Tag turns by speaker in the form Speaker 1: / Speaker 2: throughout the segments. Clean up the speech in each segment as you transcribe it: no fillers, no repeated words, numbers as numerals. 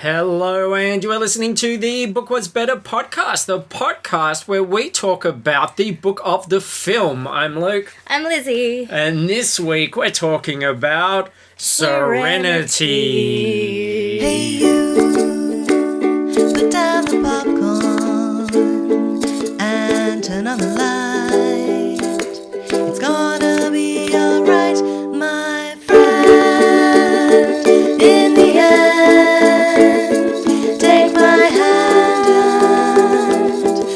Speaker 1: Hello, and you are listening to the Book Was Better podcast, the podcast where we talk about the book of the film. I'm Luke.
Speaker 2: I'm Lizzy.
Speaker 1: And this week we're talking about Serenity.
Speaker 3: Hey you, put down the popcorn and turn on the light. It's gonna be alright, my friend. In the end, take my hand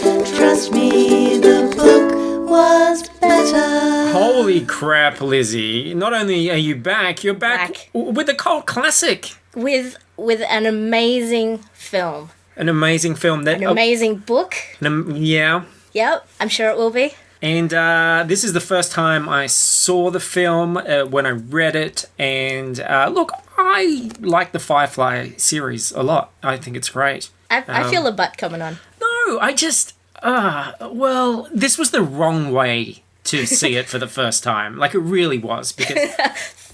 Speaker 3: and trust me, the book was better.
Speaker 1: Holy crap, Lizzy. Not only are you back, you're back with a cult classic.
Speaker 2: With an amazing film.
Speaker 1: An amazing film.
Speaker 2: An amazing book.
Speaker 1: Yeah.
Speaker 2: Yep, I'm sure it will be.
Speaker 1: And this is the first time I saw the film when I read it. And look, I like the Firefly series a lot. I think it's great.
Speaker 2: I feel a butt coming on.
Speaker 1: No, I just... well, this was the wrong way to see it for the first time. Like, it really was. Because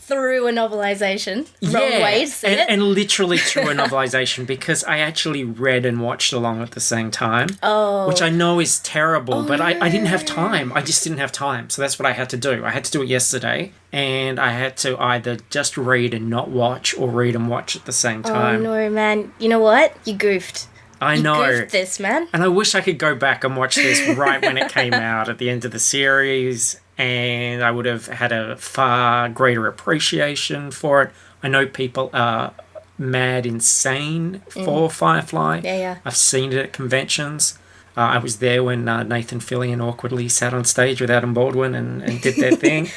Speaker 2: Through a novelization. Wrong way to see it.
Speaker 1: And literally through a novelization, because I actually read and watched along at the same time.
Speaker 2: Oh.
Speaker 1: Which I know is terrible, but I didn't have time. I just didn't have time. So that's what I had to do. I had to do it yesterday, and I had to either just read and not watch, or read and watch at the same time.
Speaker 2: Oh, no, man. You know what? You goofed.
Speaker 1: I know.
Speaker 2: You goofed this, man.
Speaker 1: And I wish I could go back and watch this right when it came out at the end of the series, and I would have had a far greater appreciation for it. I know people are mad insane for Firefly.
Speaker 2: Yeah.
Speaker 1: I've seen it at conventions. I was there when Nathan Fillion awkwardly sat on stage with Adam Baldwin and did their thing.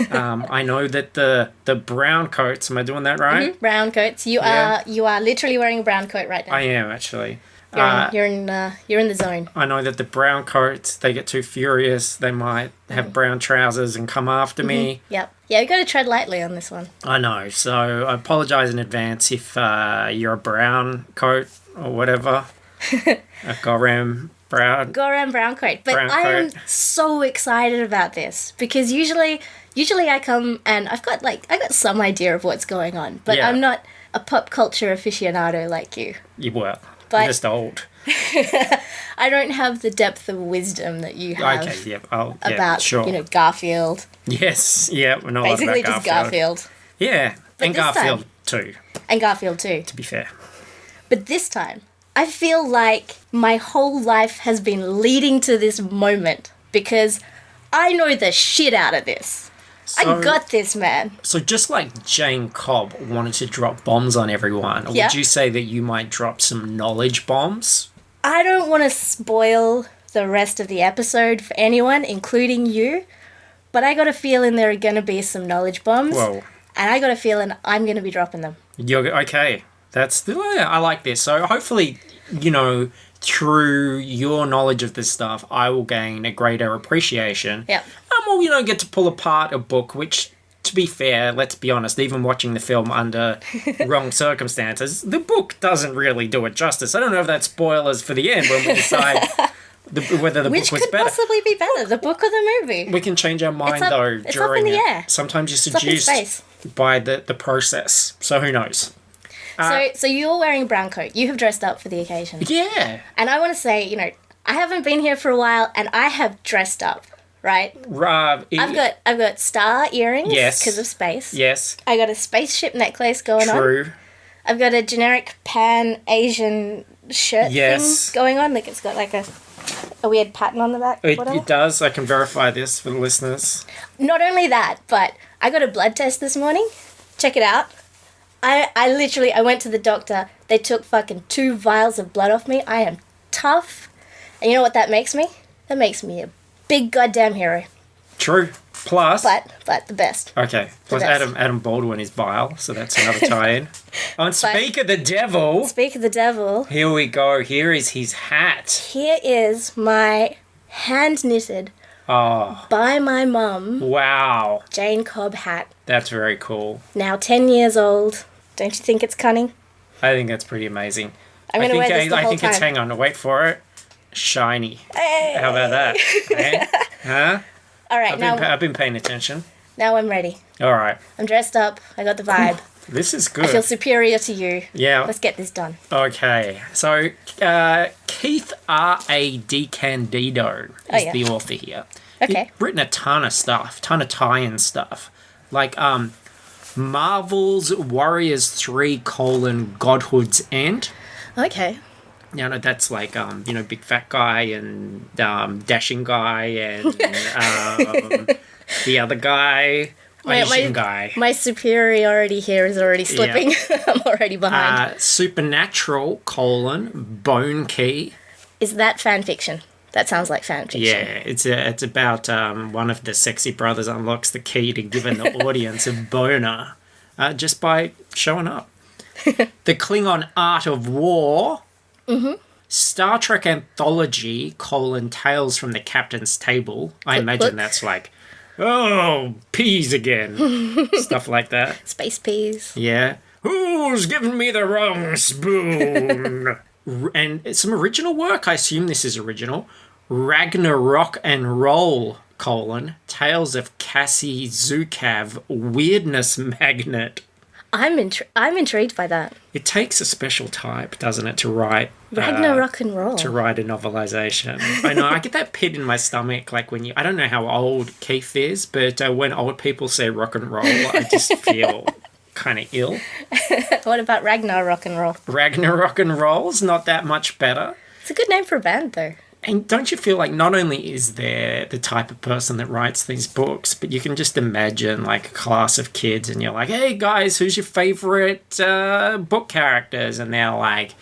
Speaker 1: I know that the brown coats, am I doing that right?
Speaker 2: Mm-hmm. Brown coats. You are literally wearing a brown coat right now.
Speaker 1: I am, actually.
Speaker 2: You're in the zone.
Speaker 1: I know that the brown coats, they get too furious. They might have brown trousers and come after me.
Speaker 2: Yep. Yeah, you got to tread lightly on this one.
Speaker 1: I know. So I apologise in advance if you're a brown coat or whatever. A Goram brown.
Speaker 2: Goran brown coat. But I am so excited about this because usually I come and I got some idea of what's going on, but
Speaker 1: Yeah.
Speaker 2: I'm not a pop culture aficionado like you.
Speaker 1: You were.
Speaker 2: But
Speaker 1: I'm just old.
Speaker 2: I don't have the depth of wisdom that you have
Speaker 1: Okay, yep. Oh, yeah,
Speaker 2: about,
Speaker 1: sure.
Speaker 2: Garfield.
Speaker 1: Yes, yeah. We know a lot
Speaker 2: Basically
Speaker 1: about
Speaker 2: just Garfield.
Speaker 1: Yeah,
Speaker 2: But
Speaker 1: and
Speaker 2: this
Speaker 1: Garfield
Speaker 2: time-
Speaker 1: too,
Speaker 2: And Garfield too.
Speaker 1: to be fair.
Speaker 2: But this time, I feel like my whole life has been leading to this moment because I know the shit out of this. I got this, man.
Speaker 1: So just like Jane Cobb wanted to drop bombs on everyone,
Speaker 2: Yeah.
Speaker 1: would you say that you might drop some knowledge bombs?
Speaker 2: I don't want to spoil the rest of the episode for anyone, including you, but I got a feeling there are going to be some knowledge bombs.
Speaker 1: Whoa.
Speaker 2: And I got a feeling I'm going to be dropping them.
Speaker 1: You're okay. I like this. So hopefully, through your knowledge of this stuff, I will gain a greater appreciation.
Speaker 2: Yeah.
Speaker 1: We'll, get to pull apart a book, which, to be fair, let's be honest, even watching the film under wrong circumstances, the book doesn't really do it justice. I don't know if that's spoilers for the end when we decide whether the
Speaker 2: Which
Speaker 1: book was
Speaker 2: could
Speaker 1: better.
Speaker 2: possibly be better, the book or the movie?
Speaker 1: We can change our mind,
Speaker 2: It's up
Speaker 1: during
Speaker 2: in the
Speaker 1: it.
Speaker 2: air.
Speaker 1: Sometimes you're
Speaker 2: up in
Speaker 1: seduced
Speaker 2: space.
Speaker 1: by the process. So who knows?
Speaker 2: So you're wearing a brown coat. You have dressed up for the occasion.
Speaker 1: Yeah.
Speaker 2: And I want to say, I haven't been here for a while and I have dressed up, right? I've got star earrings because of space.
Speaker 1: Yes.
Speaker 2: I got a spaceship necklace going on.
Speaker 1: True.
Speaker 2: I've got a generic Pan-Asian shirt thing going on. Like it's got like a weird pattern on the back.
Speaker 1: It does. I can verify this for the listeners.
Speaker 2: Not only that, but I got a blood test this morning. Check it out. I went to the doctor. They took fucking 2 vials of blood off me. I am tough. And you know what that makes me? That makes me a big goddamn hero.
Speaker 1: True. Plus...
Speaker 2: But the best.
Speaker 1: Okay. Plus Adam Baldwin is vile, so that's another tie-in. Speak of the devil...
Speaker 2: Speak of the devil...
Speaker 1: Here we go. Here is his hat.
Speaker 2: Here is my hand-knitted, by my mum...
Speaker 1: Wow.
Speaker 2: Jane Cobb hat.
Speaker 1: That's very cool.
Speaker 2: Now 10 years old. Don't you think it's cunning?
Speaker 1: I think that's pretty amazing.
Speaker 2: I'm going to wear this the whole time.
Speaker 1: Hang on, wait for it. Shiny.
Speaker 2: Hey.
Speaker 1: How about that? Eh? Huh?
Speaker 2: All right,
Speaker 1: I've been paying attention.
Speaker 2: Now I'm ready.
Speaker 1: All right.
Speaker 2: I'm dressed up. I got the vibe.
Speaker 1: This is
Speaker 2: I feel
Speaker 1: good.
Speaker 2: superior to you.
Speaker 1: Yeah.
Speaker 2: Let's get this done.
Speaker 1: Okay. So, Keith R.A. DeCandido is
Speaker 2: yeah.
Speaker 1: the author here.
Speaker 2: Okay.
Speaker 1: He's written a ton of stuff, ton of tie-in stuff. Like, Marvel's Warriors 3: Godhood's End.
Speaker 2: Okay.
Speaker 1: You know, that's like, big fat guy and dashing guy and the other guy, Asian guy.
Speaker 2: My superiority here is already slipping. I'm already behind.
Speaker 1: Supernatural: Bone Key.
Speaker 2: Is that fan fiction? That sounds like fan fiction.
Speaker 1: Yeah, it's about one of the sexy brothers unlocks the key to giving the audience a boner just by showing up. The Klingon Art of War. Mm-hmm. Star Trek Anthology: Tales from the Captain's Table. I imagine that's like, oh, peas again. Stuff like that.
Speaker 2: Space peas.
Speaker 1: Yeah. Who's giving me the wrong spoon? And some original work. I assume this is original. Ragnarok and Roll: Tales of Cassie Zukav, Weirdness Magnet.
Speaker 2: I'm intrigued by that.
Speaker 1: It takes a special type, doesn't it, to write
Speaker 2: Ragnarok and Roll.
Speaker 1: to write a novelization. I know, I get that pit in my stomach, like when I don't know how old Keith is, but when old people say rock and roll, I just feel kind of ill.
Speaker 2: What about Ragnarok and Roll?
Speaker 1: Ragnarok and Roll's not that much better.
Speaker 2: It's a good name for a band, though.
Speaker 1: And don't you feel like not only is there the type of person that writes these books, but you can just imagine like a class of kids and you're like, hey guys, who's your favorite book characters? And they're like,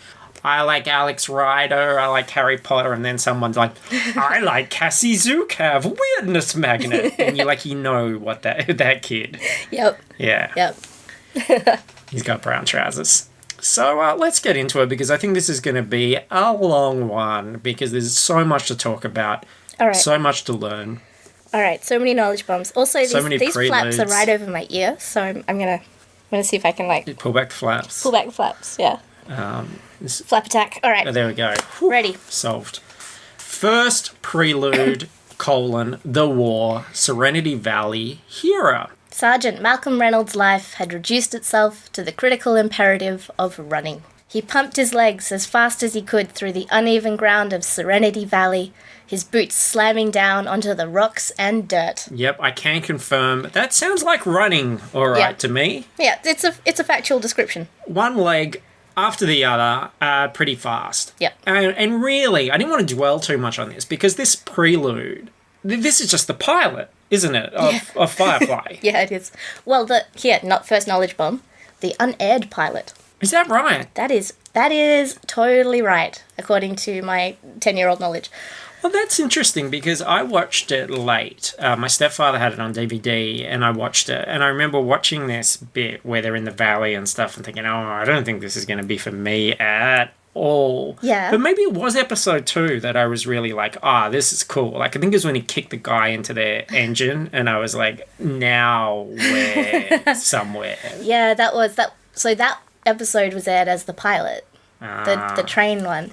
Speaker 1: I like Alex Rider, I like Harry Potter. And then someone's like, I like Cassie Zukav, Weirdness Magnet. And you're like, you know what that kid.
Speaker 2: Yep.
Speaker 1: Yeah.
Speaker 2: Yep.
Speaker 1: He's got brown trousers. So let's get into it because I think this is going to be a long one because there's so much to talk about,
Speaker 2: All right.
Speaker 1: so much to learn.
Speaker 2: All right. So many knowledge bombs. Also,
Speaker 1: many
Speaker 2: these flaps are
Speaker 1: preludes.
Speaker 2: right over my ear, so I'm gonna see if I can like
Speaker 1: Pull back the flaps.
Speaker 2: pull back the flaps. Yeah. Flap attack. All right.
Speaker 1: Oh, there we go.
Speaker 2: Ready.
Speaker 1: Solved. First prelude, the war, Serenity Valley, Hera.
Speaker 2: Sergeant Malcolm Reynolds' life had reduced itself to the critical imperative of running. He pumped his legs as fast as he could through the uneven ground of Serenity Valley, his boots slamming down onto the rocks and dirt.
Speaker 1: Yep, I can confirm. That sounds like running, all right,
Speaker 2: Yeah.
Speaker 1: to me.
Speaker 2: Yeah, it's a factual description.
Speaker 1: One leg after the other, pretty fast.
Speaker 2: Yep.
Speaker 1: And really, I didn't want to dwell too much on this because this prelude, this is just the pilot, isn't it, of Firefly?
Speaker 2: Yeah, it is. Well, not first knowledge bomb, the unaired pilot.
Speaker 1: Is that right?
Speaker 2: That is totally right, according to my 10-year-old knowledge.
Speaker 1: Well, that's interesting because I watched it late. My stepfather had it on DVD and I watched it. And I remember watching this bit where they're in the valley and stuff and thinking, oh, I don't think this is going to be for me at all.
Speaker 2: Yeah.
Speaker 1: But maybe it was episode 2 that I was really like, this is cool. Like, I think it was when he kicked the guy into their engine and I was like, now we're somewhere.
Speaker 2: Yeah, that was that. So that episode was aired as the pilot, the train one.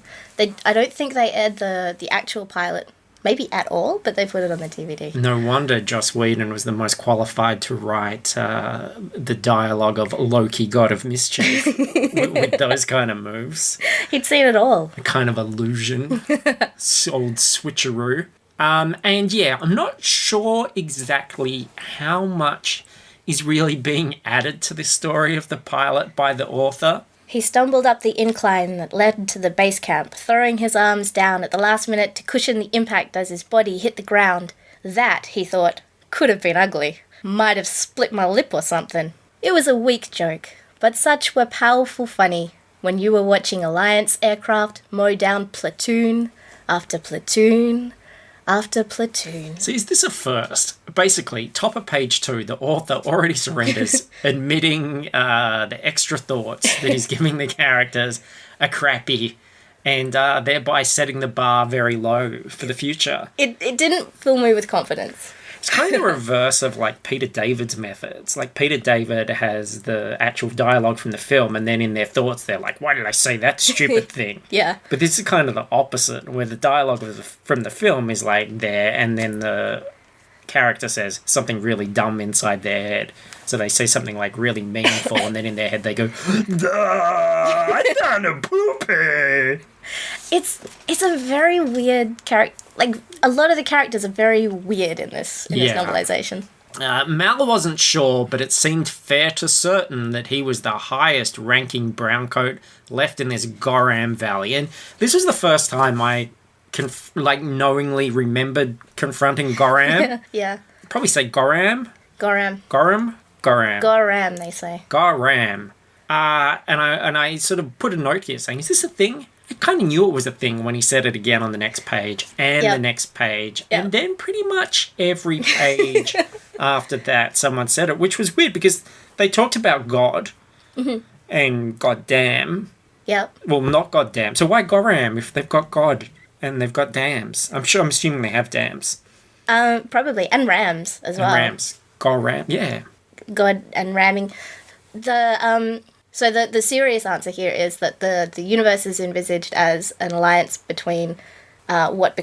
Speaker 2: I don't think they aired the actual pilot, maybe at all, but they put it on the DVD.
Speaker 1: No wonder Joss Whedon was the most qualified to write the dialogue of Loki, God of Mischief, with those kind of moves.
Speaker 2: He'd seen it all.
Speaker 1: A kind of illusion. Old switcheroo. And yeah, I'm not sure exactly how much is really being added to the story of the pilot by the author.
Speaker 2: He stumbled up the incline that led to the base camp, throwing his arms down at the last minute to cushion the impact as his body hit the ground. That, he thought, could have been ugly. Might have split my lip or something. It was a weak joke, but such were powerful funny when you were watching Alliance aircraft mow down platoon after platoon after platoon.
Speaker 1: So is this a first? Basically, top of page 2, the author already surrenders, admitting the extra thoughts that he's giving the characters are crappy, and thereby setting the bar very low for the future.
Speaker 2: It didn't fill me with confidence.
Speaker 1: It's kind of the reverse of like Peter David's methods. Like Peter David has the actual dialogue from the film, and then in their thoughts they're like, why did I say that stupid thing?
Speaker 2: Yeah.
Speaker 1: But this is kind of the opposite, where the dialogue from the film is like there, and then the character says something really dumb inside their head. So they say something like really meaningful, and then in their head they go, I done a poopy.
Speaker 2: It's a very weird character. Like, a lot of the characters are very weird in this novelization.
Speaker 1: Mal wasn't sure, but it seemed fair to certain that he was the highest-ranking browncoat left in this Goram Valley. And this was the first time I knowingly remembered confronting Goram.
Speaker 2: Yeah.
Speaker 1: Probably say Goram.
Speaker 2: Goram.
Speaker 1: Goram? Goram.
Speaker 2: Goram, they say.
Speaker 1: Goram. And I sort of put a note here saying, is this a thing? I kind of knew it was a thing when he said it again on the next page and the next page.
Speaker 2: Yep.
Speaker 1: And then pretty much every page after that someone said it, which was weird because they talked about God and goddamn.
Speaker 2: Yep.
Speaker 1: Well, not goddamn. So why Goram if they've got God and they've got dams? I'm assuming they have dams.
Speaker 2: Probably. And rams as well.
Speaker 1: And rams. Goram. Yeah.
Speaker 2: God and ramming. So the serious answer here is that the universe is envisaged as an alliance between what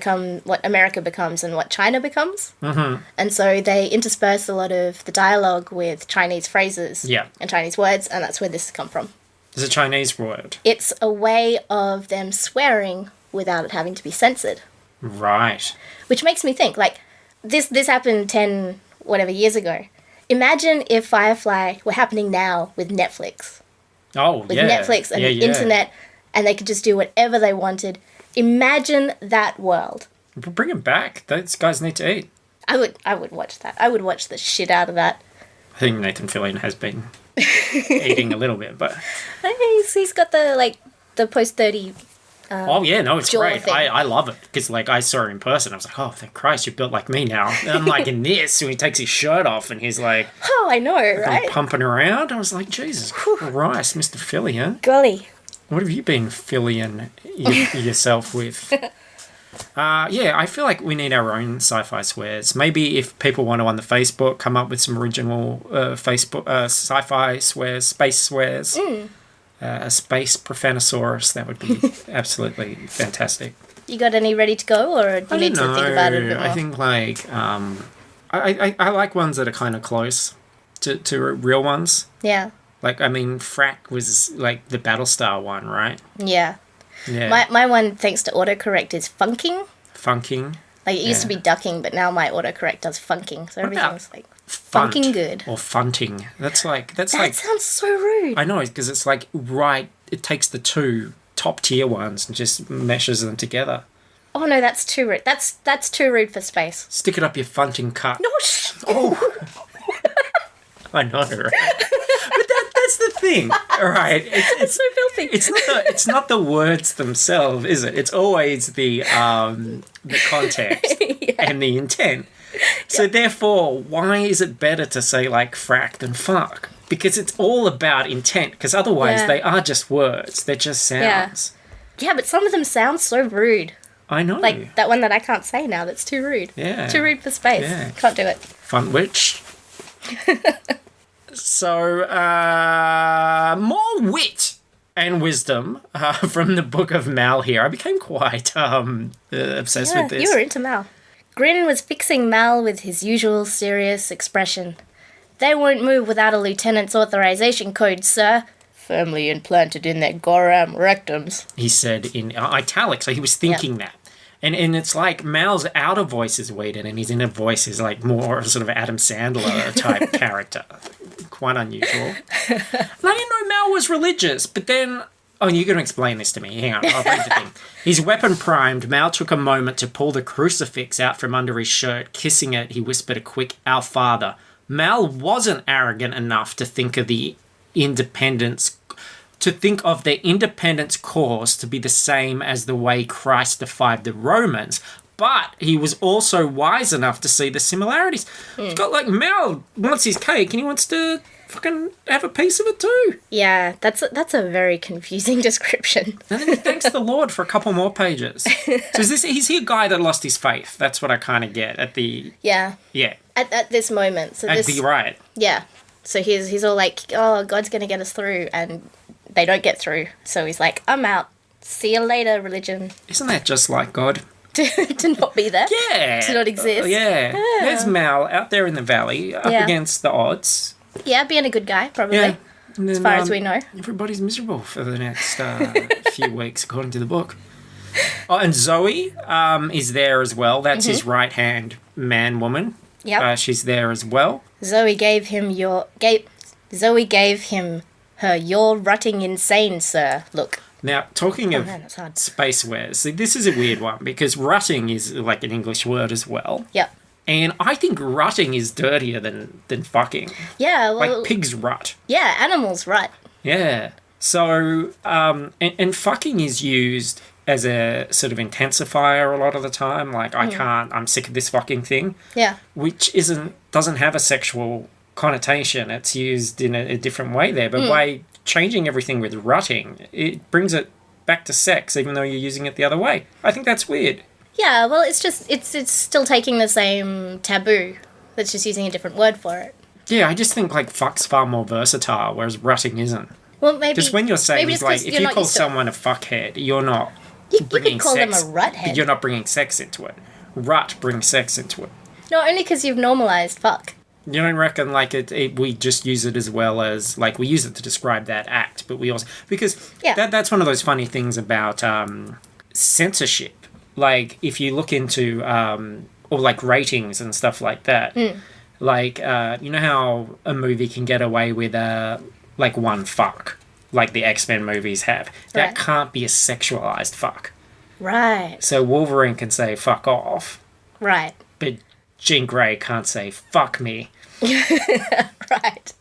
Speaker 2: America becomes and what China becomes. Mm-hmm. And so they intersperse a lot of the dialogue with Chinese phrases and Chinese words, and that's where this has come from.
Speaker 1: It's a Chinese word.
Speaker 2: It's a way of them swearing without it having to be censored.
Speaker 1: Right.
Speaker 2: Which makes me think, like, this happened 10 whatever years ago. Imagine if Firefly were happening now with Netflix.
Speaker 1: Oh,
Speaker 2: with Netflix and the internet, and they could just do whatever they wanted. Imagine that world.
Speaker 1: Bring it back. Those guys need to eat.
Speaker 2: I would watch that. I would watch the shit out of that.
Speaker 1: I think Nathan Fillion has been eating a little bit, but
Speaker 2: he's got the post-30.
Speaker 1: Oh yeah, no, it's great.
Speaker 2: Thing.
Speaker 1: I love it because like I saw it in person. I was like, oh, thank Christ, you're built like me now. And I'm like in this, when he takes his shirt off and he's like,
Speaker 2: oh, I know, right?
Speaker 1: Pumping around. I was like, Jesus Christ, Mr. Fillion.
Speaker 2: Golly,
Speaker 1: what have you been filling yourself with? I feel like we need our own sci-fi swears. Maybe if people want to on the Facebook come up with some original Facebook sci-fi swears, space swears. A space profanosaurus, that would be absolutely fantastic.
Speaker 2: You got any ready to go, or do you need to think about it a bit more?
Speaker 1: I think like I like ones that are kind of close to real ones.
Speaker 2: Yeah.
Speaker 1: Like I mean, frack was like the Battlestar one, right?
Speaker 2: Yeah.
Speaker 1: Yeah.
Speaker 2: My one, thanks to autocorrect, is funking.
Speaker 1: Funking.
Speaker 2: Like it used to be ducking, but now my autocorrect does funking, so everything's like
Speaker 1: funt
Speaker 2: funking good.
Speaker 1: Or funting. That
Speaker 2: Sounds so rude.
Speaker 1: I know, because it's like it takes the two top tier ones and just meshes them together.
Speaker 2: Oh no, that's too rude. That's too rude for space.
Speaker 1: Stick it up your funting cut.
Speaker 2: No.
Speaker 1: Oh. I know, right? But that's the thing, all right?
Speaker 2: It's so filthy.
Speaker 1: It's not the words themselves, is it? It's always the context and the intent. So therefore, why is it better to say like frack than fuck? Because it's all about intent. Because otherwise, they are just words. They're just sounds.
Speaker 2: Yeah, but some of them sound so rude.
Speaker 1: I know.
Speaker 2: Like that one that I can't say now. That's too rude.
Speaker 1: Yeah.
Speaker 2: Too rude for space.
Speaker 1: Yeah.
Speaker 2: Can't do it.
Speaker 1: Fun witch. So, more wit and wisdom from the Book of Mal here. I became quite obsessed with this.
Speaker 2: You were into Mal. Grin was fixing Mal with his usual serious expression. They won't move without a lieutenant's authorization code, sir. Firmly implanted in their Goram rectums.
Speaker 1: He said in italics, so he was thinking that. And it's like Mal's outer voice is weighted and his inner voice is like more sort of Adam Sandler type character. Quite unusual. And I didn't know Mal was religious, but then... Oh, you're going to explain this to me. Hang on, I'll read the thing. His weapon primed, Mal took a moment to pull the crucifix out from under his shirt. Kissing it, he whispered a quick, "Our Father." Mal wasn't arrogant enough to think of their independence cause to be the same as the way Christ defied the Romans, but he was also wise enough to see the similarities. It's got like Mal wants his cake and he wants to fucking have a piece of it too.
Speaker 2: Yeah, that's a very confusing description.
Speaker 1: And then he thanks the Lord for a couple more pages. So is he a guy that lost his faith? That's what I kind of get at the...
Speaker 2: Yeah.
Speaker 1: Yeah.
Speaker 2: At this moment. So
Speaker 1: at the right.
Speaker 2: Yeah. So he's all like, oh, God's going to get us through, and they don't get through. So he's like, I'm out. See you later, religion.
Speaker 1: Isn't that just like God?
Speaker 2: to not be there.
Speaker 1: Yeah.
Speaker 2: To not exist.
Speaker 1: Yeah. There's Mal out there in the valley, up
Speaker 2: Yeah.
Speaker 1: against the odds.
Speaker 2: Yeah, being a good guy, probably.
Speaker 1: Yeah. And then,
Speaker 2: As far as we know.
Speaker 1: Everybody's miserable for the next few weeks, according to the book. Oh, and Zoe is there as well. That's his right-hand man-woman.
Speaker 2: Yep.
Speaker 1: She's there as well.
Speaker 2: Zoe gave him her "You're rutting insane, sir" look.
Speaker 1: Now, talking of
Speaker 2: man, that's hard.
Speaker 1: space wares, see, this is a weird one because rutting is like an English word as well.
Speaker 2: Yep.
Speaker 1: And I think rutting is dirtier than fucking.
Speaker 2: Yeah, well,
Speaker 1: Like pigs rut.
Speaker 2: yeah, animals rut.
Speaker 1: Yeah. So, and fucking is used as a sort of intensifier a lot of the time. Like, I'm sick of this fucking thing.
Speaker 2: Yeah.
Speaker 1: Which doesn't have a sexual connotation. It's used in a different way there. But by changing everything with rutting, it brings it back to sex, even though you're using it the other way. I think that's weird.
Speaker 2: Yeah, well, it's just, it's still taking the same taboo. It's just using a different word for it.
Speaker 1: Yeah, I just think, like, fuck's far more versatile, whereas rutting isn't.
Speaker 2: Well, maybe...
Speaker 1: Just when you're saying,
Speaker 2: maybe it's
Speaker 1: like,
Speaker 2: 'cause
Speaker 1: if
Speaker 2: you're
Speaker 1: you
Speaker 2: not
Speaker 1: call
Speaker 2: used to-
Speaker 1: someone a fuckhead, you're not
Speaker 2: You
Speaker 1: bringing
Speaker 2: could call
Speaker 1: sex.
Speaker 2: them a rut head.
Speaker 1: You're not bringing sex into it. Rut brings sex into it.
Speaker 2: No, only because you've normalised fuck.
Speaker 1: You don't reckon, like, we just use it as well as, like, we use it to describe that act, but we also... Because that's one of those funny things about censorship. Like, if you look into, or, like, ratings and stuff like that, like, you know how a movie can get away with, like, one fuck, like the X-Men movies have? That
Speaker 2: Right.
Speaker 1: can't be a sexualized fuck.
Speaker 2: Right.
Speaker 1: So Wolverine can say fuck off,
Speaker 2: Right.
Speaker 1: but Jean Grey can't say fuck me.
Speaker 2: Right.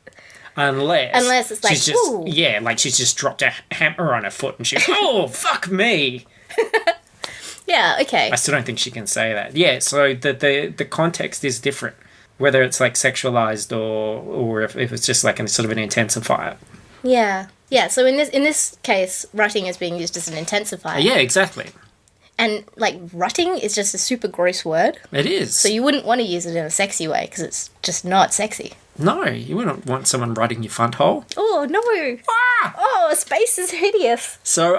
Speaker 1: Unless
Speaker 2: it's like,
Speaker 1: she's just
Speaker 2: "Ooh."
Speaker 1: like she's just dropped a hammer on her foot and she's oh fuck me.
Speaker 2: Yeah, okay.
Speaker 1: I still don't think she can say that. Yeah, so the context is different, whether it's like sexualized or if it's just like a sort of an intensifier.
Speaker 2: Yeah. Yeah, so in this case, rutting is being used as an intensifier.
Speaker 1: Yeah, exactly.
Speaker 2: And, like, rutting is just a super gross word.
Speaker 1: It is.
Speaker 2: So you wouldn't want to use it in a sexy way because it's just not sexy.
Speaker 1: No, you wouldn't want someone riding your front hole.
Speaker 2: Oh, no.
Speaker 1: Ah!
Speaker 2: Oh, space is hideous.
Speaker 1: So,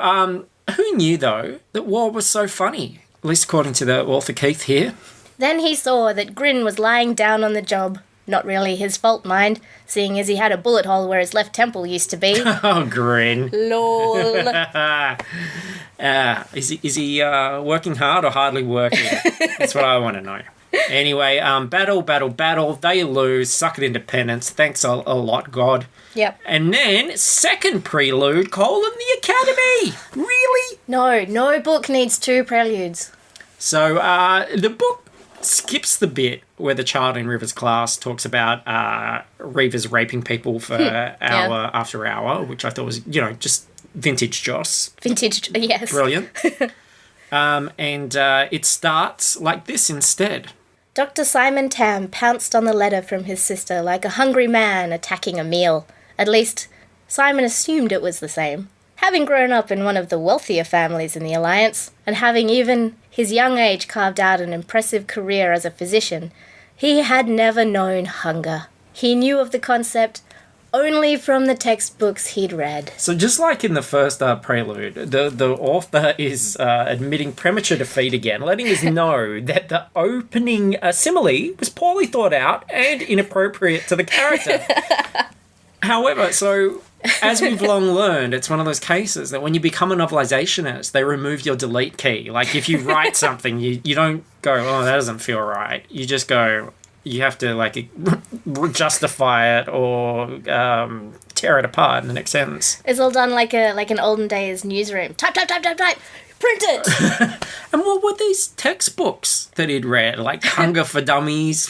Speaker 1: who knew though that war was so funny? At least according to the author Keith here.
Speaker 2: Then he saw that Grin was lying down on the job. Not really his fault, mind, seeing as he had a bullet hole where his left temple used to be.
Speaker 1: Oh, grin.
Speaker 2: Lol.
Speaker 1: Is he working hard or hardly working? That's what I want to know. Anyway, battle. They lose. Suck it, independence. Thanks a lot, God.
Speaker 2: Yep.
Speaker 1: And then, second prelude, the Academy. Really?
Speaker 2: No book needs two preludes.
Speaker 1: So, the book skips the bit where the child in River's class talks about Reavers raping people for hour after hour, which I thought was, just vintage Joss.
Speaker 2: Vintage, yes.
Speaker 1: Brilliant. And it starts like this instead.
Speaker 2: Dr. Simon Tam pounced on the letter from his sister like a hungry man attacking a meal. At least, Simon assumed it was the same. Having grown up in one of the wealthier families in the Alliance, and having even his young age carved out an impressive career as a physician, he had never known hunger. He knew of the concept only from the textbooks he'd read.
Speaker 1: So just like in the first prelude, the author is admitting premature defeat again, letting us know that the opening simile was poorly thought out and inappropriate to the character. However, so as we've long learned, it's one of those cases that when you become a novelizationist, they remove your delete key. Like if you write something, you don't go, oh, that doesn't feel right. You just go, you have to like justify it or tear it apart in the next sentence.
Speaker 2: It's all done like an olden days newsroom. Type. Print it!
Speaker 1: And what were these textbooks that he'd read? Like Hunger for Dummies,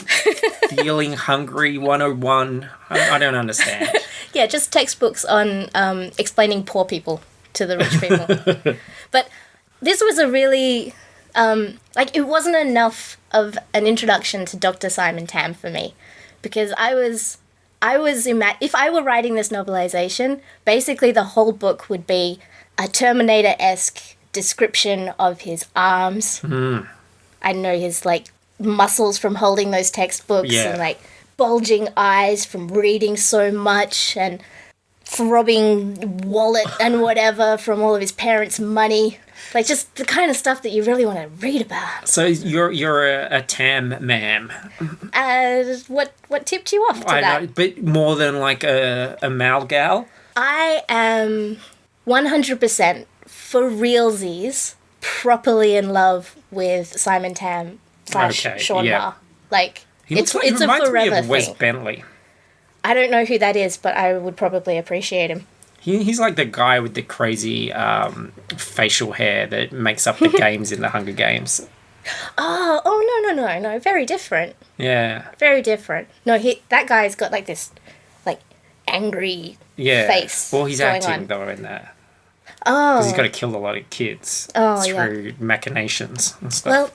Speaker 1: Feeling Hungry 101. I don't understand.
Speaker 2: Yeah, just textbooks on explaining poor people to the rich people. But this was a really... it wasn't enough of an introduction to Dr. Simon Tam for me. Because if I were writing this novelization, basically the whole book would be a Terminator-esque description of his arms. I know his, muscles from holding those textbooks and, bulging eyes from reading so much. And throbbing wallet and whatever from all of his parents' money. Like, just the kind of stuff that you really want to read about.
Speaker 1: So you're a Tam ma'am.
Speaker 2: What tipped you off to
Speaker 1: I
Speaker 2: that?
Speaker 1: know, but more than like a Mal gal.
Speaker 2: I am 100% for realsies properly in love with Simon Tam / Sean Ma. Like,
Speaker 1: He
Speaker 2: it's
Speaker 1: looks like,
Speaker 2: it's
Speaker 1: he
Speaker 2: a
Speaker 1: reminds me
Speaker 2: forever
Speaker 1: of Wes
Speaker 2: thing.
Speaker 1: Bentley.
Speaker 2: I don't know who that is, but I would probably appreciate him.
Speaker 1: He's like the guy with the crazy facial hair that makes up the games in the Hunger Games.
Speaker 2: Oh, no. Very different.
Speaker 1: Yeah.
Speaker 2: Very different. No, that guy's got like this, like, angry face.
Speaker 1: Well, he's
Speaker 2: going
Speaker 1: acting
Speaker 2: on.
Speaker 1: though in that.
Speaker 2: Oh.
Speaker 1: Because he's got to kill a lot of kids through machinations and stuff.
Speaker 2: Well,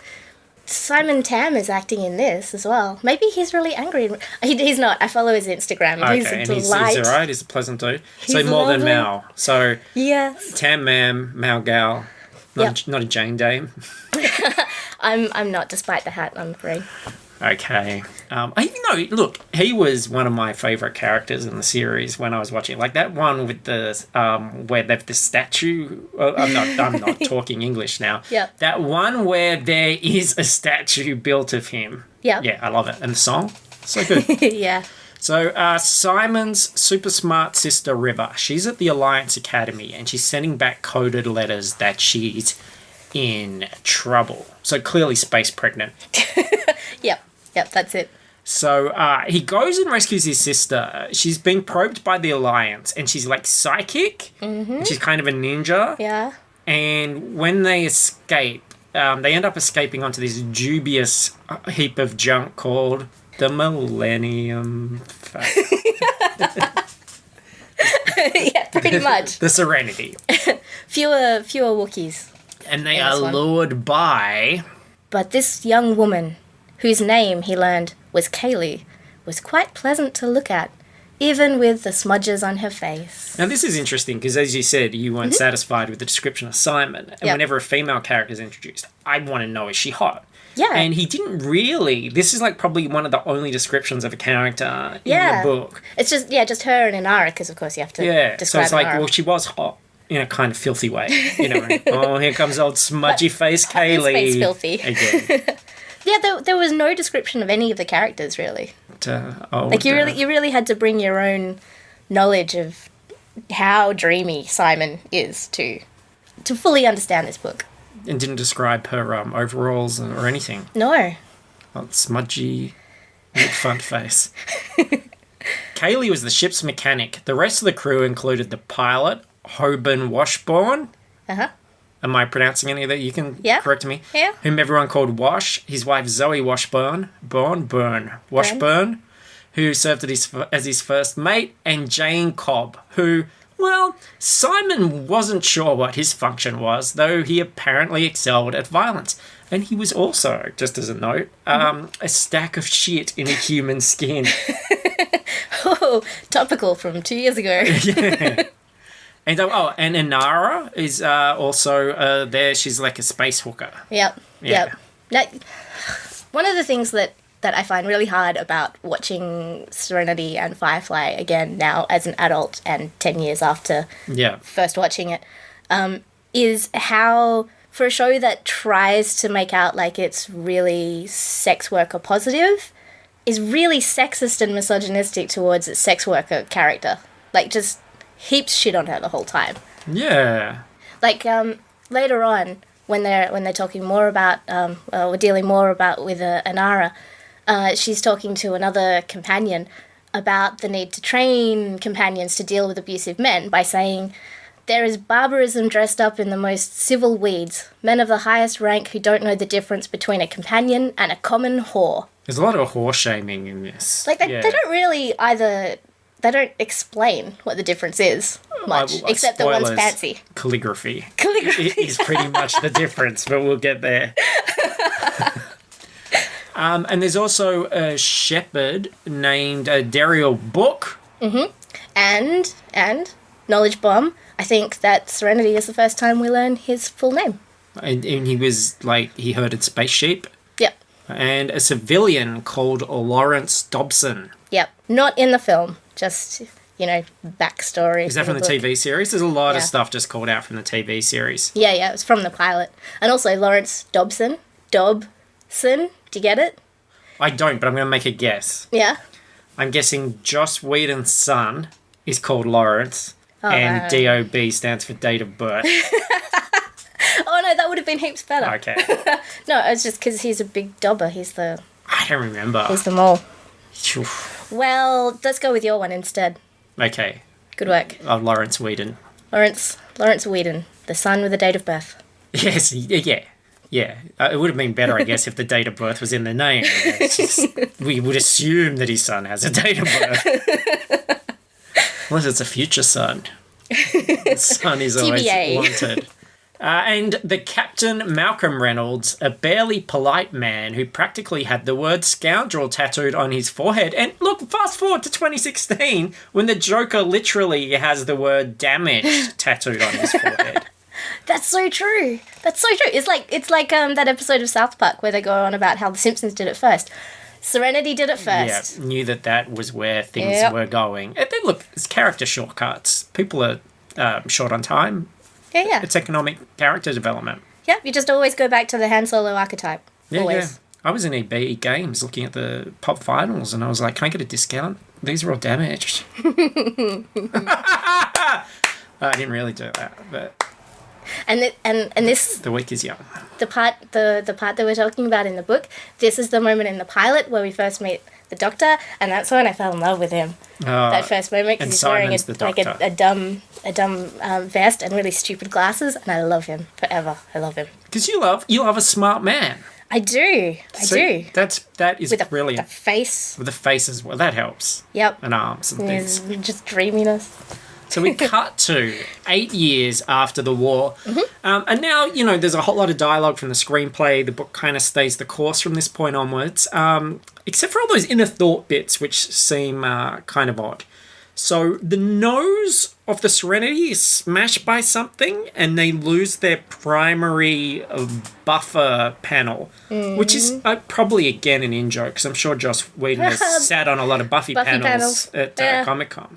Speaker 2: Simon Tam is acting in this as well. Maybe he's really angry. He's not. I follow his Instagram.
Speaker 1: okay,
Speaker 2: He's a
Speaker 1: and
Speaker 2: delight.
Speaker 1: he's alright. He's a pleasant dude. So
Speaker 2: He's
Speaker 1: more than
Speaker 2: lovely.
Speaker 1: Mal. So
Speaker 2: Yes.
Speaker 1: Tam ma'am, Mal gal. Not a Jane Dame.
Speaker 2: I'm not, despite the hat, I'm afraid.
Speaker 1: Okay. Look, he was one of my favourite characters in the series when I was watching. Like that one with the where they've the statue. I'm not talking English now.
Speaker 2: Yep.
Speaker 1: That one where there is a statue built of him.
Speaker 2: Yep.
Speaker 1: Yeah, I love it. And the song, so good.
Speaker 2: Yeah.
Speaker 1: So Simon's super smart sister River, she's at the Alliance Academy and she's sending back coded letters that she's in trouble. So clearly space pregnant.
Speaker 2: Yep, that's it.
Speaker 1: So he goes and rescues his sister. She's being probed by the Alliance and she's like psychic. Mm-hmm. And she's kind of a ninja.
Speaker 2: Yeah.
Speaker 1: And when they escape, they end up escaping onto this dubious heap of junk called the Millennium Falcon.
Speaker 2: Yeah, pretty much.
Speaker 1: The Serenity.
Speaker 2: Fewer Wookiees.
Speaker 1: And they
Speaker 2: In
Speaker 1: are
Speaker 2: this one.
Speaker 1: lured by...
Speaker 2: But this young woman, whose name he learned was Kaylee, was quite pleasant to look at, even with the smudges on her face.
Speaker 1: Now, this is interesting because, as you said, you weren't satisfied with the description of Simon. And
Speaker 2: Yep.
Speaker 1: whenever a female character is introduced, I want to know, is she hot?
Speaker 2: Yeah.
Speaker 1: And he didn't really... This is like probably one of the only descriptions of a character in
Speaker 2: Yeah.
Speaker 1: the book.
Speaker 2: It's just her and Inara, because of course you have to
Speaker 1: Yeah. So
Speaker 2: describe
Speaker 1: it's like,
Speaker 2: Inara.
Speaker 1: well, she was hot in a kind of filthy way. You know, oh, here comes old smudgy face Kaylee.
Speaker 2: Face filthy.
Speaker 1: Again.
Speaker 2: Yeah, there was no description of any of the characters, really.
Speaker 1: Like
Speaker 2: You really had to bring your own knowledge of how dreamy Simon is to fully understand this book.
Speaker 1: And didn't describe her overalls or anything.
Speaker 2: No.
Speaker 1: Well, smudgy, mid-front face. Kaylee was the ship's mechanic. The rest of the crew included the pilot, Hoban Washburn.
Speaker 2: Uh-huh.
Speaker 1: Am I pronouncing any of that? You can
Speaker 2: Yeah.
Speaker 1: correct me.
Speaker 2: Yeah.
Speaker 1: Whom everyone called Wash. His wife Zoe Washburn. Washburn. Who served as his first mate. And Jane Cobb, who... Well, Simon wasn't sure what his function was, though he apparently excelled at violence. And he was also, just as a note, a stack of shit in a human skin.
Speaker 2: Oh, topical from 2 years ago.
Speaker 1: Yeah. And and Inara is also there. She's like a space hooker.
Speaker 2: Yep.
Speaker 1: Yeah.
Speaker 2: Now, one of the things that I find really hard about watching Serenity and Firefly again now as an adult and 10 years after
Speaker 1: Yeah.
Speaker 2: first watching it, is how, for a show that tries to make out like it's really sex worker positive, is really sexist and misogynistic towards its sex worker character. Like, just heaps shit on her the whole time.
Speaker 1: Yeah.
Speaker 2: Like, later on, when they're talking more about, we're dealing more about with Inara, she's talking to another companion about the need to train companions to deal with abusive men by saying, there is barbarism dressed up in the most civil weeds, men of the highest rank who don't know the difference between a companion and a common whore.
Speaker 1: There's a lot of horse shaming in this.
Speaker 2: Like, they don't really either... They don't explain what the difference is much,
Speaker 1: Well,
Speaker 2: except that one's
Speaker 1: spoilers,
Speaker 2: fancy.
Speaker 1: Calligraphy.
Speaker 2: Calligraphy.
Speaker 1: Is pretty much the difference, but we'll get there. And there's also a shepherd named Daryl Book.
Speaker 2: Mm-hmm. And Knowledge Bomb. I think that Serenity is the first time we learn his full name.
Speaker 1: And he was like, he herded space sheep.
Speaker 2: Yep.
Speaker 1: And a civilian called Lawrence Dobson.
Speaker 2: Yep. Not in the film. Just backstory.
Speaker 1: Is that from the
Speaker 2: book.
Speaker 1: TV series? There's a lot of
Speaker 2: Yeah.
Speaker 1: stuff just called out from the TV series.
Speaker 2: Yeah, it was from the pilot. And also Lawrence Dobson. Dobson, do you get it?
Speaker 1: I don't, but I'm going to make a guess.
Speaker 2: Yeah.
Speaker 1: I'm guessing Joss Whedon's son is called Lawrence, and
Speaker 2: wow.
Speaker 1: DOB stands for date of birth.
Speaker 2: Oh no, that would have been heaps better.
Speaker 1: Okay.
Speaker 2: No, it's just because he's a big dobber. He's the
Speaker 1: I don't remember.
Speaker 2: mole.
Speaker 1: Phew.
Speaker 2: Well, let's go with your one instead.
Speaker 1: Okay.
Speaker 2: Good work.
Speaker 1: Lawrence Whedon.
Speaker 2: Lawrence Whedon, the son with the date of birth.
Speaker 1: Yes, yeah. Yeah, it would have been better, I guess, if the date of birth was in the name. It's just, we would assume that his son has a date of birth. Unless it's a future son. The son is always
Speaker 2: TBA.
Speaker 1: wanted. And the Captain Malcolm Reynolds, a barely polite man who practically had the word scoundrel tattooed on his forehead. And look, fast forward to 2016, when the Joker literally has the word damaged tattooed on his forehead.
Speaker 2: That's so true. That's so true. It's like that episode of South Park where they go on about how the Simpsons did it first. Serenity did it first.
Speaker 1: Yeah, knew that was where things
Speaker 2: Yep.
Speaker 1: were going. And then look, it's character shortcuts. People are short on time.
Speaker 2: Yeah.
Speaker 1: It's economic character development.
Speaker 2: Yeah, you just always go back to the Han Solo archetype.
Speaker 1: Yeah,
Speaker 2: always.
Speaker 1: yeah. I was in EB Games looking at the pop finals, and I was like, "Can I get a discount? These are all damaged." I didn't really do that, but
Speaker 2: And this
Speaker 1: the week is young.
Speaker 2: the part that we're talking about in the book. This is the moment in the pilot where we first meet the Doctor, and that's when I fell in love with him. That first moment
Speaker 1: and
Speaker 2: because he's wearing
Speaker 1: Simon's the
Speaker 2: like a
Speaker 1: Doctor.
Speaker 2: dumb vest and really stupid glasses, and I love him forever. I love him.
Speaker 1: Because you love a smart man.
Speaker 2: I do. I do.
Speaker 1: That is
Speaker 2: With the
Speaker 1: brilliant.
Speaker 2: face.
Speaker 1: With the face as well, that helps.
Speaker 2: Yep.
Speaker 1: And arms and things.
Speaker 2: His just dreaminess.
Speaker 1: So we cut to 8 years after the war. And now, there's a whole lot of dialogue from the screenplay. The book kind of stays the course from this point onwards, except for all those inner thought bits, which seem kind of odd. So the nose of the Serenity is smashed by something, and they lose their primary buffer panel, which is probably, again, an in-joke, because I'm sure Joss Whedon has sat on a lot of Buffy panels at
Speaker 2: Yeah.
Speaker 1: Comic-Con.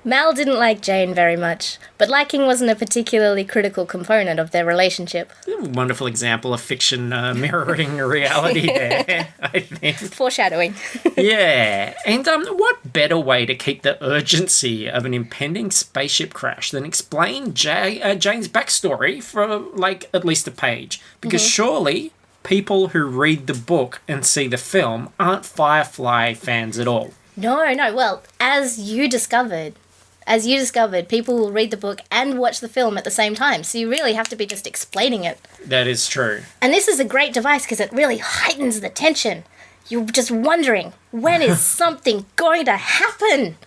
Speaker 2: Mal didn't like Jane very much, but liking wasn't a particularly critical component of their relationship.
Speaker 1: Wonderful example of fiction mirroring reality there, I think.
Speaker 2: Foreshadowing.
Speaker 1: Yeah, and what better way to keep the urgency of an impending spaceship crash than explain Jane's backstory for, like, at least a page? Because surely people who read the book and see the film aren't Firefly fans at all.
Speaker 2: No. Well, as you discovered, people will read the book and watch the film at the same time. So you really have to be just explaining it.
Speaker 1: That is true.
Speaker 2: And this is a great device because it really heightens the tension. You're just wondering, when is something going to happen?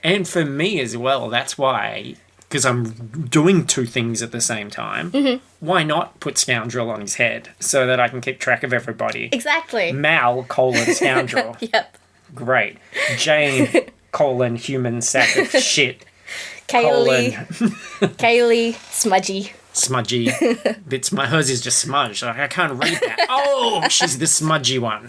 Speaker 1: And for me as well, that's why, because I'm doing two things at the same time, why not put scoundrel on his head so that I can keep track of everybody?
Speaker 2: Exactly.
Speaker 1: Mal, scoundrel.
Speaker 2: Yep.
Speaker 1: Great. Jane, human sack of shit.
Speaker 2: Kaylee, smudgy.
Speaker 1: Smudgy. Hers is just smudged. I can't read that. Oh, she's the smudgy one.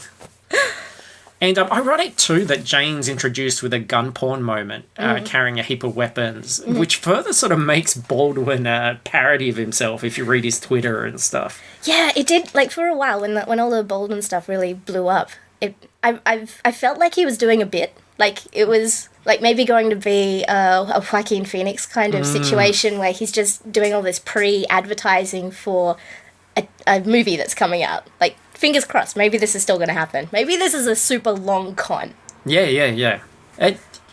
Speaker 1: And ironic too that Jane's introduced with a gun porn moment, carrying a heap of weapons, which further sort of makes Baldwin a parody of himself if you read his Twitter and stuff.
Speaker 2: Yeah, it did. Like for a while, when all the Baldwin stuff really blew up, I felt like he was doing a bit. Like it was like maybe going to be a Joaquin Phoenix kind of situation where he's just doing all this pre-advertising for a movie that's coming out. Like fingers crossed, maybe this is still going to happen. Maybe this is a super long con.
Speaker 1: Yeah.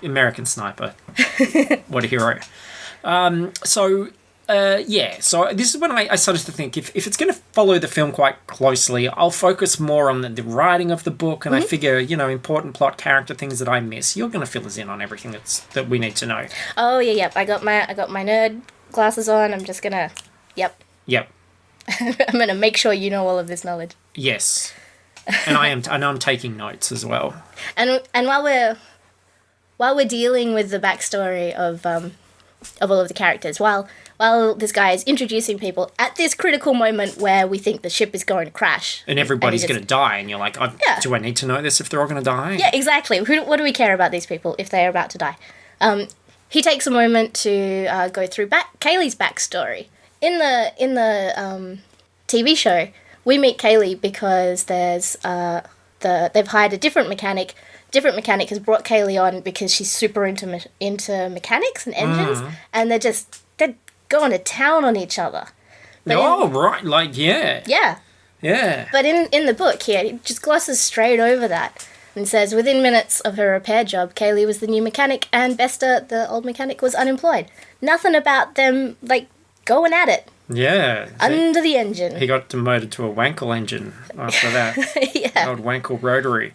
Speaker 1: American Sniper. What a hero. So this is when I started to think, if it's going to follow the film quite closely, I'll focus more on the writing of the book, and I figure, important plot, character, things that I miss. You're going to fill us in on everything that we need to know.
Speaker 2: Oh, yeah. I got my nerd glasses on. I'm just going to, Yep. I'm going to make sure you know all of this knowledge.
Speaker 1: Yes. And I'm taking notes as well.
Speaker 2: And while we're dealing with the backstory of all of the characters, while while this guy is introducing people at this critical moment where we think the ship is going to crash.
Speaker 1: And everybody's going to die, and you're like, do I need to know this if they're all going to die?
Speaker 2: Yeah, exactly. What do we care about these people if they are about to die? He takes a moment to go through Kaylee's backstory. In the TV show, we meet Kaylee because there's they've hired a different mechanic. Different mechanic has brought Kaylee on because she's super into mechanics and engines, and they're going to town on each other. But
Speaker 1: right, like, yeah.
Speaker 2: Yeah.
Speaker 1: Yeah.
Speaker 2: But in the book here, he just glosses straight over that and says, within minutes of her repair job, Kaylee was the new mechanic and Bester, the old mechanic, was unemployed. Nothing about them, like, going at it.
Speaker 1: Yeah.
Speaker 2: Under the engine.
Speaker 1: He got demoted to a Wankel engine after that.
Speaker 2: Yeah.
Speaker 1: Old Wankel rotary.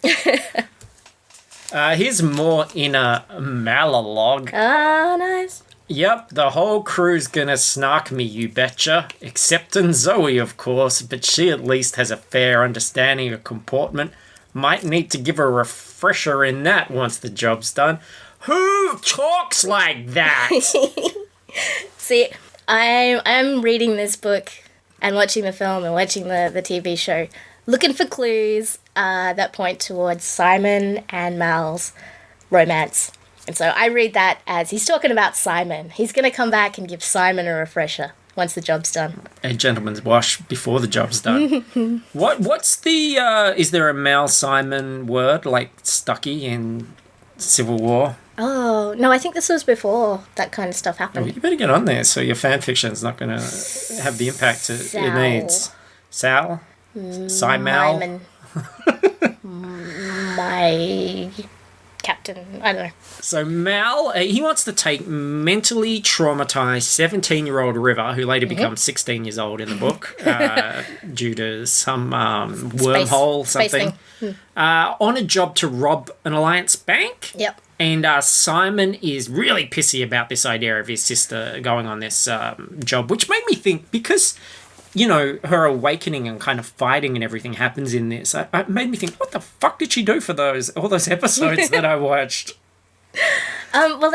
Speaker 1: Here's more inner monologue.
Speaker 2: Ah, nice.
Speaker 1: Yep, the whole crew's gonna snark me, you betcha. Excepting Zoe, of course, but she at least has a fair understanding of comportment. Might need to give a refresher in that once the job's done. Who talks like that?
Speaker 2: See, I'm reading this book and watching the film and watching the TV show, looking for clues that point towards Simon and Mal's romance. And so I read that as he's talking about Simon. He's going to come back and give Simon a refresher once the job's done.
Speaker 1: A gentleman's wash before the job's done. What's the, is there a Mal Simon word, like Stucky in Civil War?
Speaker 2: Oh, no, I think this was before that kind of stuff
Speaker 1: Oh,
Speaker 2: happened.
Speaker 1: you better get on there so your fan fiction's not going to have the impact it needs. Sal? Simal?
Speaker 2: Simon. My captain. I don't know.
Speaker 1: So Mal, he wants to take mentally traumatized 17-year-old River, who later becomes 16 years old in the book, due to some wormhole, something, on a job to rob an Alliance bank.
Speaker 2: Yep.
Speaker 1: And Simon is really pissy about this idea of his sister going on this job, which made me think, because, you know, her awakening and kind of fighting and everything happens in this, it made me think, what the fuck did she do for all those episodes that I watched?
Speaker 2: Well,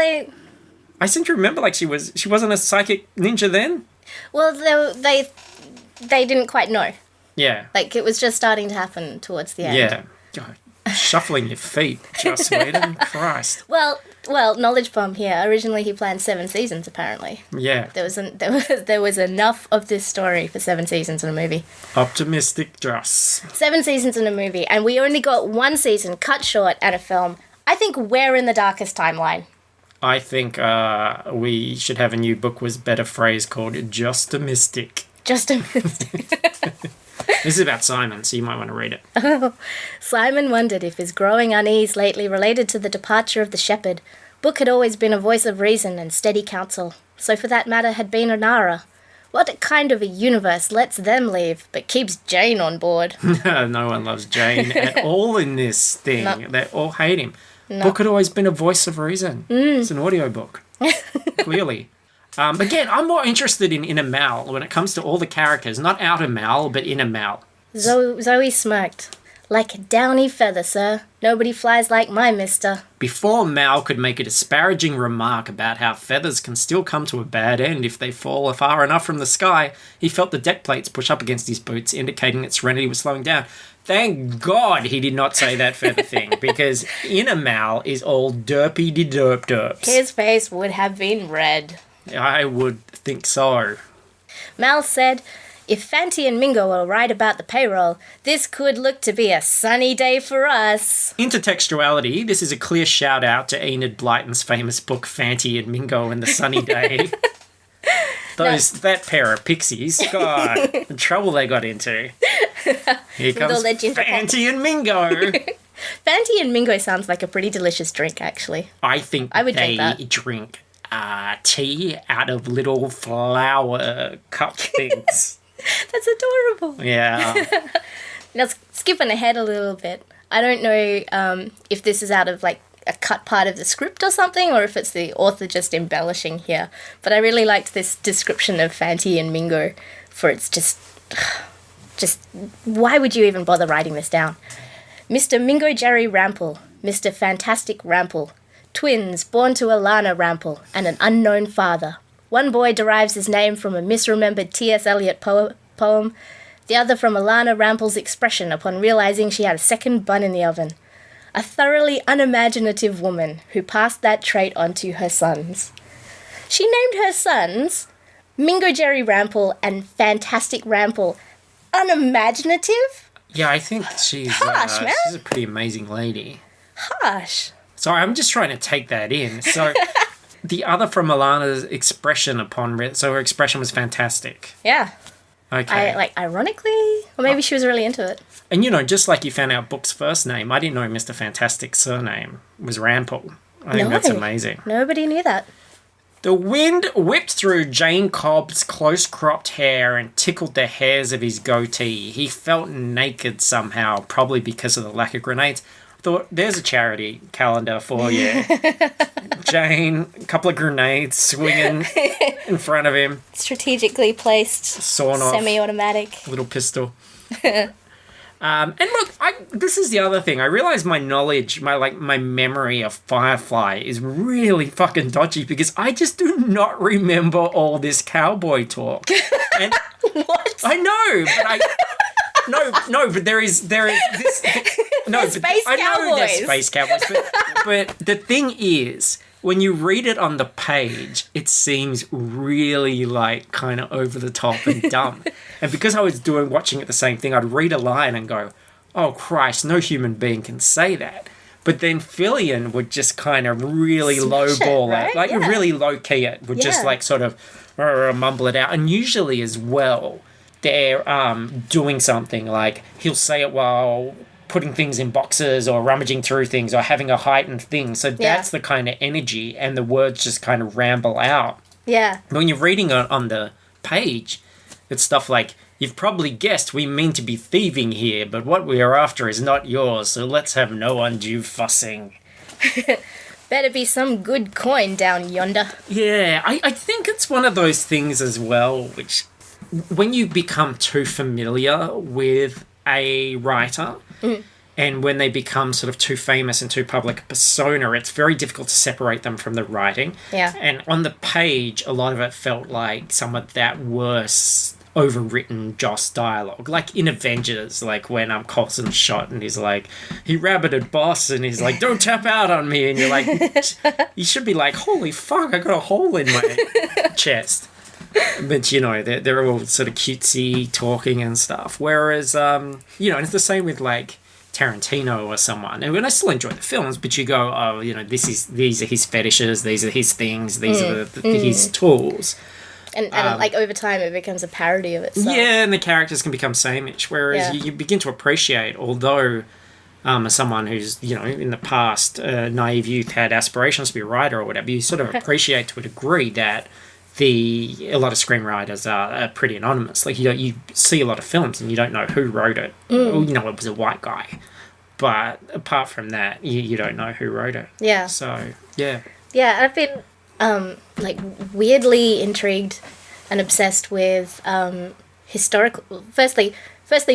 Speaker 1: I seem to remember, like, she wasn't a psychic ninja then?
Speaker 2: Well, they didn't quite know.
Speaker 1: Yeah.
Speaker 2: Like, it was just starting to happen towards the end.
Speaker 1: Yeah. God, shuffling your feet, Joss Whedon. Christ.
Speaker 2: Well, knowledge bomb here. Originally, he planned 7 seasons. Apparently,
Speaker 1: Yeah.
Speaker 2: there was enough of this story for 7 seasons in a movie.
Speaker 1: Optimistic Joss.
Speaker 2: 7 seasons in a movie, and we only got 1 season cut short at a film. I think we're in the darkest timeline.
Speaker 1: I think we should have a new book with better phrase called Just a Mystic.
Speaker 2: Just a
Speaker 1: This is about Simon, so you might want to read it.
Speaker 2: Simon wondered if his growing unease lately related to the departure of the shepherd. Book had always been a voice of reason and steady counsel, so for that matter had been Onara. What kind of a universe lets them leave, but keeps Jane on board?
Speaker 1: No one loves Jane at all in this thing.
Speaker 2: No.
Speaker 1: They all hate him. No. Book had always been a voice of reason. It's an audiobook, clearly. Again, I'm more interested in Inner Mal when it comes to all the characters. Not Outer Mal, but Inner Mal.
Speaker 2: Zoe smirked. Like a downy feather, sir. Nobody flies like my mister.
Speaker 1: Before Mal could make a disparaging remark about how feathers can still come to a bad end if they fall far enough from the sky, he felt the deck plates push up against his boots, indicating that Serenity was slowing down. Thank God he did not say that feather thing, because Inner Mal is all derpy-de-derp-derps.
Speaker 2: His face would have been red.
Speaker 1: I would think so.
Speaker 2: Mal said, if Fanti and Mingo will write about the payroll, this could look to be a sunny day for us.
Speaker 1: Intertextuality, this is a clear shout out to Enid Blyton's famous book Fanti and Mingo and the Sunny Day. That pair of pixies, God, the trouble they got into. Here comes Fanti and Mingo.
Speaker 2: Fanti and Mingo sounds like a pretty delicious drink, actually.
Speaker 1: I think
Speaker 2: I would
Speaker 1: they
Speaker 2: drink
Speaker 1: tea out of little flower cup things.
Speaker 2: That's adorable.
Speaker 1: Yeah.
Speaker 2: Now, skipping ahead a little bit, I don't know if this is out of, like, a cut part of the script or something, or if it's the author just embellishing here. But I really liked this description of Fanti and Mingo, for it's just, why would you even bother writing this down? Mr. Mingo Jerry Rample, Mr. Fantastic Rample, twins born to Alana Rample and an unknown father. One boy derives his name from a misremembered T.S. Eliot poem, the other from Alana Rample's expression upon realizing she had a second bun in the oven. A thoroughly unimaginative woman who passed that trait on to her sons. She named her sons Mingo Jerry Rample and Fantastic Rample. Unimaginative?
Speaker 1: Yeah, I think she's
Speaker 2: Harsh, man.
Speaker 1: she's a pretty amazing lady.
Speaker 2: Harsh.
Speaker 1: Sorry, I'm just trying to take that in. So, the other from Alana's expression so her expression was fantastic.
Speaker 2: Yeah.
Speaker 1: Okay.
Speaker 2: Ironically, or maybe she was really into it.
Speaker 1: And just like you found out Book's first name, I didn't know Mr. Fantastic's surname was Rample. I think that's amazing.
Speaker 2: Nobody knew that.
Speaker 1: The wind whipped through Jane Cobb's close-cropped hair and tickled the hairs of his goatee. He felt naked somehow, probably because of the lack of grenades. I thought, there's a charity calendar for you. Jane, a couple of grenades swinging in front of him.
Speaker 2: Strategically placed.
Speaker 1: Sawn off.
Speaker 2: Semi-automatic.
Speaker 1: Little pistol. And look, this is the other thing. I realize my knowledge, my memory of Firefly is really fucking dodgy because I just do not remember all this cowboy talk. And
Speaker 2: What?
Speaker 1: I know, but no, but there is this. No,
Speaker 2: They're space
Speaker 1: I know they're
Speaker 2: cowboys.
Speaker 1: space cowboys, but the thing is, when you read it on the page, it seems really kind of over the top and dumb. And because I was watching it the same thing, I'd read a line and go, "Oh Christ, no human being can say that." But then Fillion would just kind of really lowball it,
Speaker 2: right?
Speaker 1: really low key it, would just sort of mumble it out. And usually as well, they're doing something like he'll say it while putting things in boxes or rummaging through things or having a heightened thing. So that's the kind of energy, and the words just kind of ramble out.
Speaker 2: Yeah.
Speaker 1: When you're reading it on the page, it's stuff like, "You've probably guessed we mean to be thieving here, but what we are after is not yours, so let's have no undue fussing."
Speaker 2: Better be some good coin down yonder.
Speaker 1: Yeah, I think it's one of those things as well, which when you become too familiar with a writer, and when they become sort of too famous and too public a persona, it's very difficult to separate them from the writing.
Speaker 2: Yeah.
Speaker 1: And on the page, a lot of it felt like some of that worse overwritten Joss dialogue, like in Avengers, like when Coulson's shot and he's like, he rabbited boss and he's like, "Don't tap out on me," and you're like, you should be like, "Holy fuck, I got a hole in my chest." But they're all sort of cutesy talking and stuff, whereas and it's the same with like Tarantino or someone. And I still enjoy the films, but you go, "Oh, these are his fetishes, these are his things, these are his tools."
Speaker 2: And over time, it becomes a parody of itself.
Speaker 1: Yeah, and the characters can become sameish, whereas you begin to appreciate, although as someone who's, in the past, naive youth had aspirations to be a writer or whatever, you sort of appreciate to a degree that a lot of screenwriters are pretty anonymous. Like, you see a lot of films and you don't know who wrote it. Or, it was a white guy. But apart from that, you don't know who wrote it.
Speaker 2: Yeah.
Speaker 1: So, yeah.
Speaker 2: Yeah, I've been weirdly intrigued and obsessed with historical. Firstly,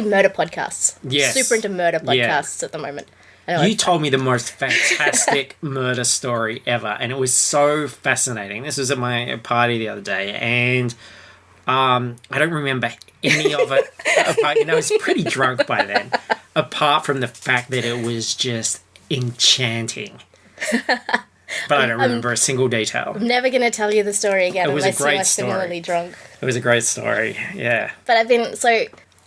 Speaker 2: murder podcasts.
Speaker 1: Yes.
Speaker 2: Super into murder podcasts at the moment.
Speaker 1: You told me the most fantastic murder story ever, and it was so fascinating. This was at my party the other day, and I don't remember any of it. I was pretty drunk by then, apart from the fact that it was just enchanting. But I don't remember a single detail.
Speaker 2: I'm never going to tell you the story again unless you are
Speaker 1: story.
Speaker 2: similarly drunk.
Speaker 1: It was a great story, yeah.
Speaker 2: But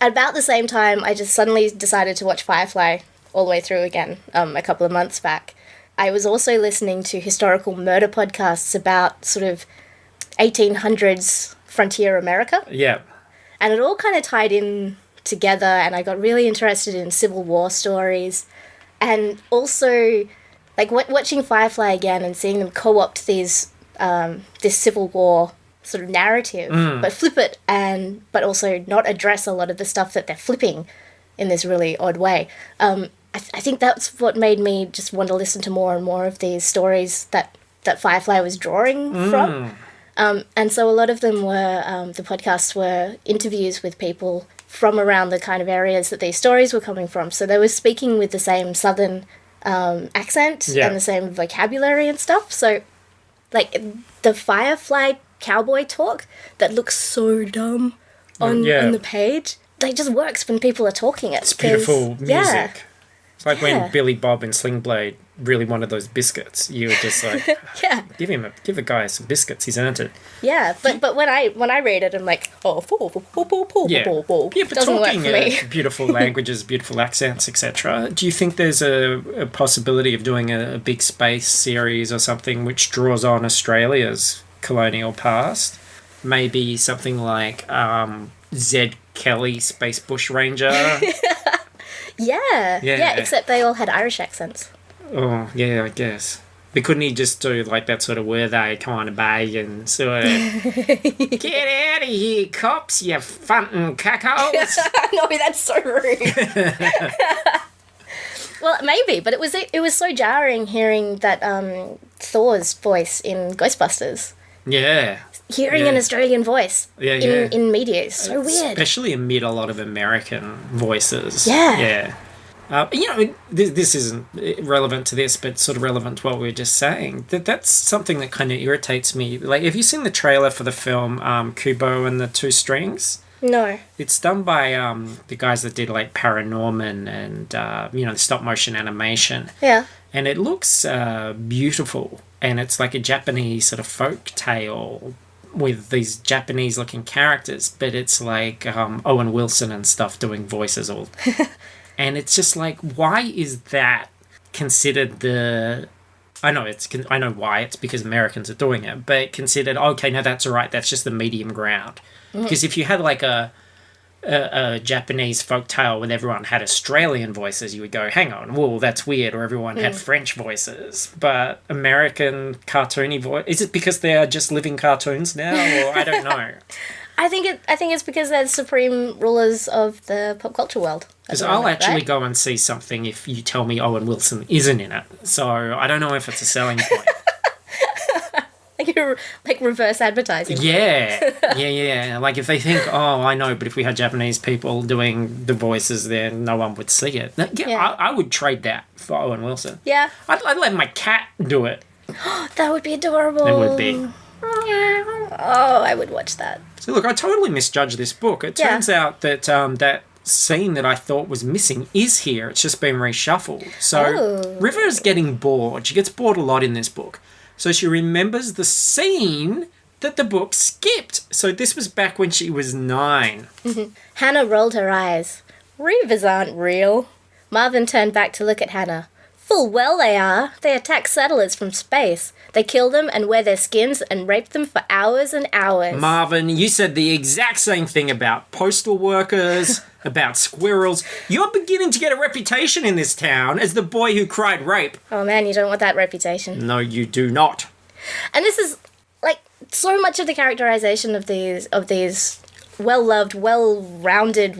Speaker 2: about the same time, I just suddenly decided to watch Firefly all the way through again a couple of months back. I was also listening to historical murder podcasts about sort of 1800s frontier America.
Speaker 1: Yeah.
Speaker 2: And it all kind of tied in together, and I got really interested in Civil War stories. And also, watching Firefly again and seeing them co-opt this Civil War sort of narrative, but flip it, but also not address a lot of the stuff that they're flipping in this really odd way. I think that's what made me just want to listen to more and more of these stories that Firefly was drawing from. And so a lot of them were, the podcasts were interviews with people from around the kind of areas that these stories were coming from. So they were speaking with the same Southern accent and the same vocabulary and stuff. So, the Firefly cowboy talk that looks so dumb on the page. Like, it just works when people are talking it.
Speaker 1: It's beautiful music.
Speaker 2: Yeah.
Speaker 1: It's like when Billy Bob and Sling Blade really wanted those biscuits. You were just like, give the guy some biscuits. He's earned it.
Speaker 2: Yeah, but when I read it, I'm like,
Speaker 1: Yeah, but
Speaker 2: doesn't work
Speaker 1: talking
Speaker 2: for me.
Speaker 1: beautiful languages, beautiful accents, etc. Do you think there's a possibility of doing a big space series or something which draws on Australia's colonial past? Maybe something like Zed Kelly, Space Bushranger.
Speaker 2: Yeah, except they all had Irish accents.
Speaker 1: Oh, yeah, I guess. But couldn't he just do like that sort of were they kind of bag and sort of get out of here, cops, you funtin' cuckolds?
Speaker 2: No, that's so rude. Well, maybe, but it was so jarring hearing that Thor's voice in Ghostbusters.
Speaker 1: Yeah.
Speaker 2: Hearing an Australian voice in media is so weird.
Speaker 1: Especially amid a lot of American voices.
Speaker 2: Yeah.
Speaker 1: Yeah. This isn't relevant to this, but sort of relevant to what we were just saying. That's something that kind of irritates me. Like, have you seen the trailer for the film Kubo and the Two Strings?
Speaker 2: No.
Speaker 1: It's done by the guys that did like Paranorman and the stop motion animation.
Speaker 2: Yeah.
Speaker 1: And it looks beautiful, and it's like a Japanese sort of folk tale with these Japanese looking characters, but it's like Owen Wilson and stuff doing voices all. And it's just like, why is that considered the... I know why, it's because Americans are doing it, but considered, okay, no, that's all right, that's just the medium ground. Because if you had like a Japanese folktale when everyone had Australian voices, you would go, hang on, well, that's weird, or everyone had French voices. But American cartoony voice, is it because they are just living cartoons now, or I don't know.
Speaker 2: I think it's because they're the supreme rulers of the pop culture world.
Speaker 1: Because I'll actually go and see something if you tell me Owen Wilson isn't in it. So I don't know if it's a selling point.
Speaker 2: Like reverse advertising.
Speaker 1: Yeah. Like if they think, oh, I know, but if we had Japanese people doing the voices, then no one would see it. I would trade that for Owen Wilson.
Speaker 2: Yeah.
Speaker 1: I'd let my cat do it.
Speaker 2: That would be adorable.
Speaker 1: It would be.
Speaker 2: Oh, I would watch that.
Speaker 1: So look, I totally misjudged this book. It turns out that that scene that I thought was missing is here. It's just been reshuffled. So River is getting bored. She gets bored a lot in this book. So she remembers the scene that the book skipped. So this was back when she was 9.
Speaker 2: Hannah rolled her eyes. Reavers aren't real. Marvin turned back to look at Hannah. Full well they are. They attack settlers from space. They kill them and wear their skins and rape them for hours and hours.
Speaker 1: Marvin, you said the exact same thing about postal workers, about squirrels. You're beginning to get a reputation in this town as the boy who cried rape.
Speaker 2: Oh man, you don't want that reputation.
Speaker 1: No, you do not.
Speaker 2: And this is, like, so much of the characterization of these well-loved, well-rounded,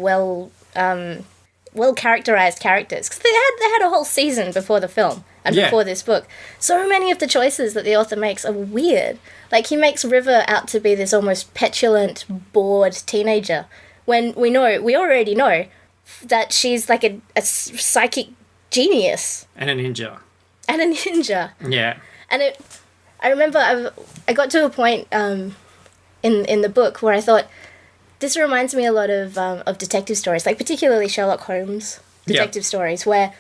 Speaker 2: well-characterized characters. Because they had a whole season before the film and before this book. So many of the choices that the author makes are weird. Like, he makes River out to be this almost petulant, bored teenager, when we already know that she's like a psychic genius.
Speaker 1: And a ninja.
Speaker 2: Yeah. And I remember I got to a point in the book where I thought, this reminds me a lot of detective stories, like particularly Sherlock Holmes detective stories, where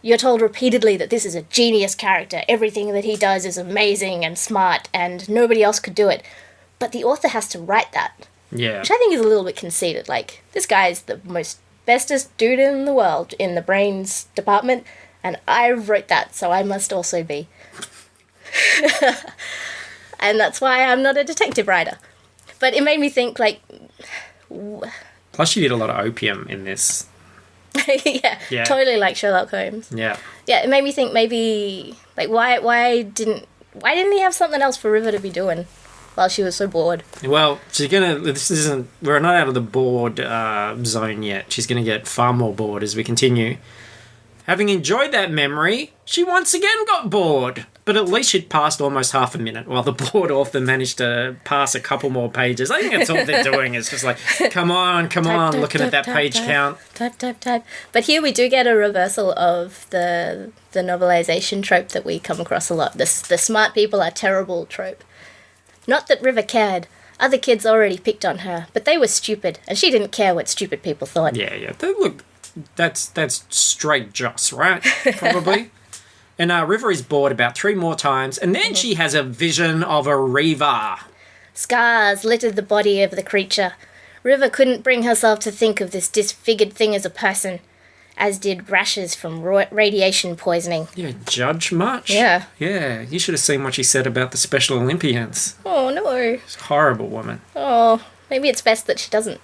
Speaker 2: you're told repeatedly that this is a genius character. Everything that he does is amazing and smart, and nobody else could do it. But the author has to write that.
Speaker 1: Yeah.
Speaker 2: Which I think is a little bit conceited. Like, this guy is the most bestest dude in the world in the brains department, and I wrote that, so I must also be. And that's why I'm not a detective writer. But it made me think, like...
Speaker 1: Plus you did a lot of opium in this.
Speaker 2: yeah, totally like Sherlock Holmes.
Speaker 1: Yeah.
Speaker 2: Yeah, it made me think maybe, like, why didn't he have something else for River to be doing while she was so bored?
Speaker 1: Well, we're not out of the bored zone yet. She's gonna get far more bored as we continue. Having enjoyed that memory, she once again got bored. But at least she'd passed almost half a minute while the bored author managed to pass a couple more pages. I think that's all they're doing. It's just like, come on, looking at that page count.
Speaker 2: Type. But here we do get a reversal of the novelization trope that we come across a lot. The smart people are terrible trope. Not that River cared. Other kids already picked on her, but they were stupid, and she didn't care what stupid people thought.
Speaker 1: Yeah. Look, that's straight Joss, right? Probably. And River is bored about 3 more times, and then she has a vision of a Reaver.
Speaker 2: Scars littered the body of the creature. River couldn't bring herself to think of this disfigured thing as a person, as did rashes from radiation poisoning.
Speaker 1: Yeah, judge much?
Speaker 2: Yeah.
Speaker 1: Yeah, you should have seen what she said about the Special Olympians.
Speaker 2: Oh, no.
Speaker 1: She's a horrible woman.
Speaker 2: Oh, maybe it's best that she doesn't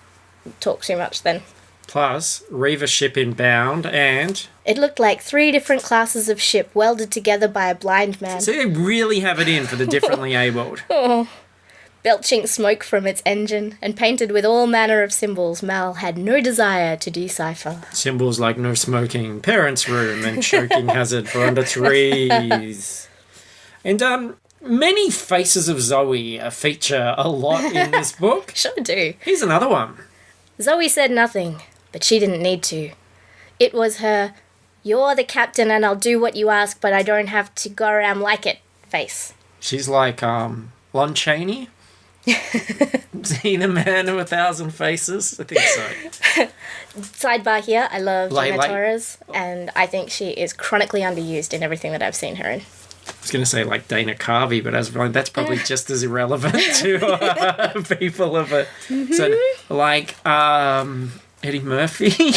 Speaker 2: talk too much then.
Speaker 1: Plus, Reaver ship inbound and...
Speaker 2: It looked like 3 different classes of ship welded together by a blind man.
Speaker 1: So they really have it in for the differently abled.
Speaker 2: Oh. Belching smoke from its engine and painted with all manner of symbols Mal had no desire to decipher.
Speaker 1: Symbols like no smoking, parents' room, and choking hazard for under trees. And many faces of Zoe feature a lot in this book.
Speaker 2: Sure do.
Speaker 1: Here's another one.
Speaker 2: Zoe said nothing, but she didn't need to. It was her, "You're the captain and I'll do what you ask, but I don't have to go around like it" face.
Speaker 1: She's like Lon Chaney. Is he the man of 1,000 faces? I think so.
Speaker 2: Sidebar here, I love Gina
Speaker 1: Like-
Speaker 2: Torres, and I think she is chronically underused in everything that I've seen her in.
Speaker 1: I was going to say like Dana Carvey, but that's probably just as irrelevant to people of it. So like Eddie Murphy.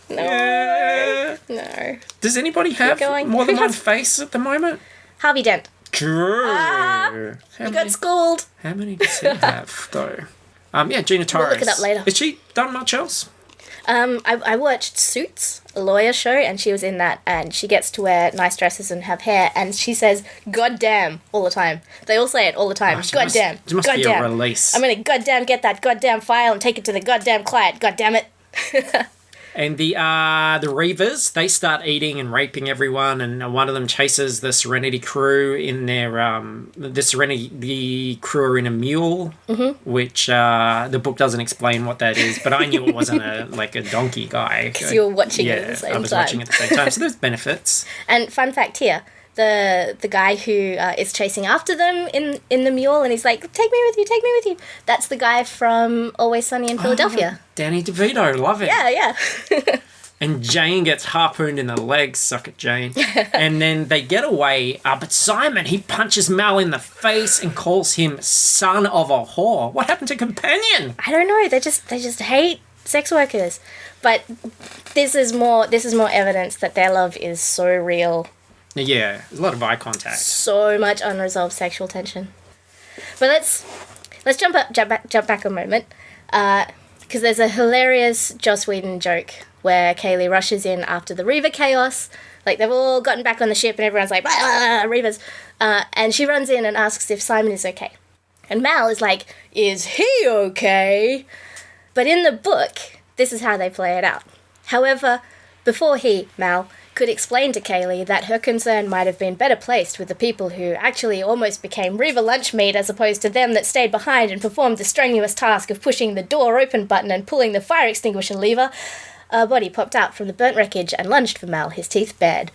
Speaker 2: No.
Speaker 1: Yeah.
Speaker 2: No.
Speaker 1: Does anybody have
Speaker 2: going.
Speaker 1: more than
Speaker 2: Who
Speaker 1: one
Speaker 2: has-
Speaker 1: face at the moment?
Speaker 2: Harvey Dent.
Speaker 1: True.
Speaker 2: You got schooled.
Speaker 1: How many does he have though? Yeah, Gina Torres.
Speaker 2: look it up later.
Speaker 1: Has she done much else?
Speaker 2: I watched Suits, a lawyer show, and she was in that, and she gets to wear nice dresses and have hair, and she says "God damn" all the time. They all say it all the time.
Speaker 1: She
Speaker 2: God damn.
Speaker 1: There must
Speaker 2: God
Speaker 1: be
Speaker 2: damn.
Speaker 1: a release.
Speaker 2: I'm gonna goddamn get that goddamn file and take it to the goddamn client. God damn it.
Speaker 1: And the Reavers, they start eating and raping everyone, and one of them chases the Serenity crew in their the crew are in a mule, which the book doesn't explain what that is, but I knew it wasn't a donkey guy.
Speaker 2: Because you were watching it at the same time.
Speaker 1: I was watching it at the same time, so there's benefits.
Speaker 2: And fun fact here, the guy who is chasing after them in the mule, and he's like, take me with you. That's the guy from Always Sunny in Philadelphia.
Speaker 1: Danny DeVito, love it.
Speaker 2: Yeah.
Speaker 1: And Jane gets harpooned in the legs, suck it, Jane. And then they get away, but Simon, he punches Mal in the face and calls him son of a whore. What happened to Companion?
Speaker 2: I don't know. They just hate sex workers. But this is more evidence that their love is so real.
Speaker 1: Yeah, a lot of eye contact.
Speaker 2: So much unresolved sexual tension. But let's jump back a moment, because there's a hilarious Joss Whedon joke where Kaylee rushes in after the Reaver chaos. Like, they've all gotten back on the ship and everyone's like, "Ah, Reavers," and she runs in and asks if Simon is okay. And Mal is like, "Is he okay?" But in the book, this is how they play it out. However, before Mal, could explain to Kaylee that her concern might have been better placed with the people who actually almost became Reaver lunch meat as opposed to them that stayed behind and performed the strenuous task of pushing the door open button and pulling the fire extinguisher lever, a body popped out from the burnt wreckage and lunged for Mal, his teeth bared.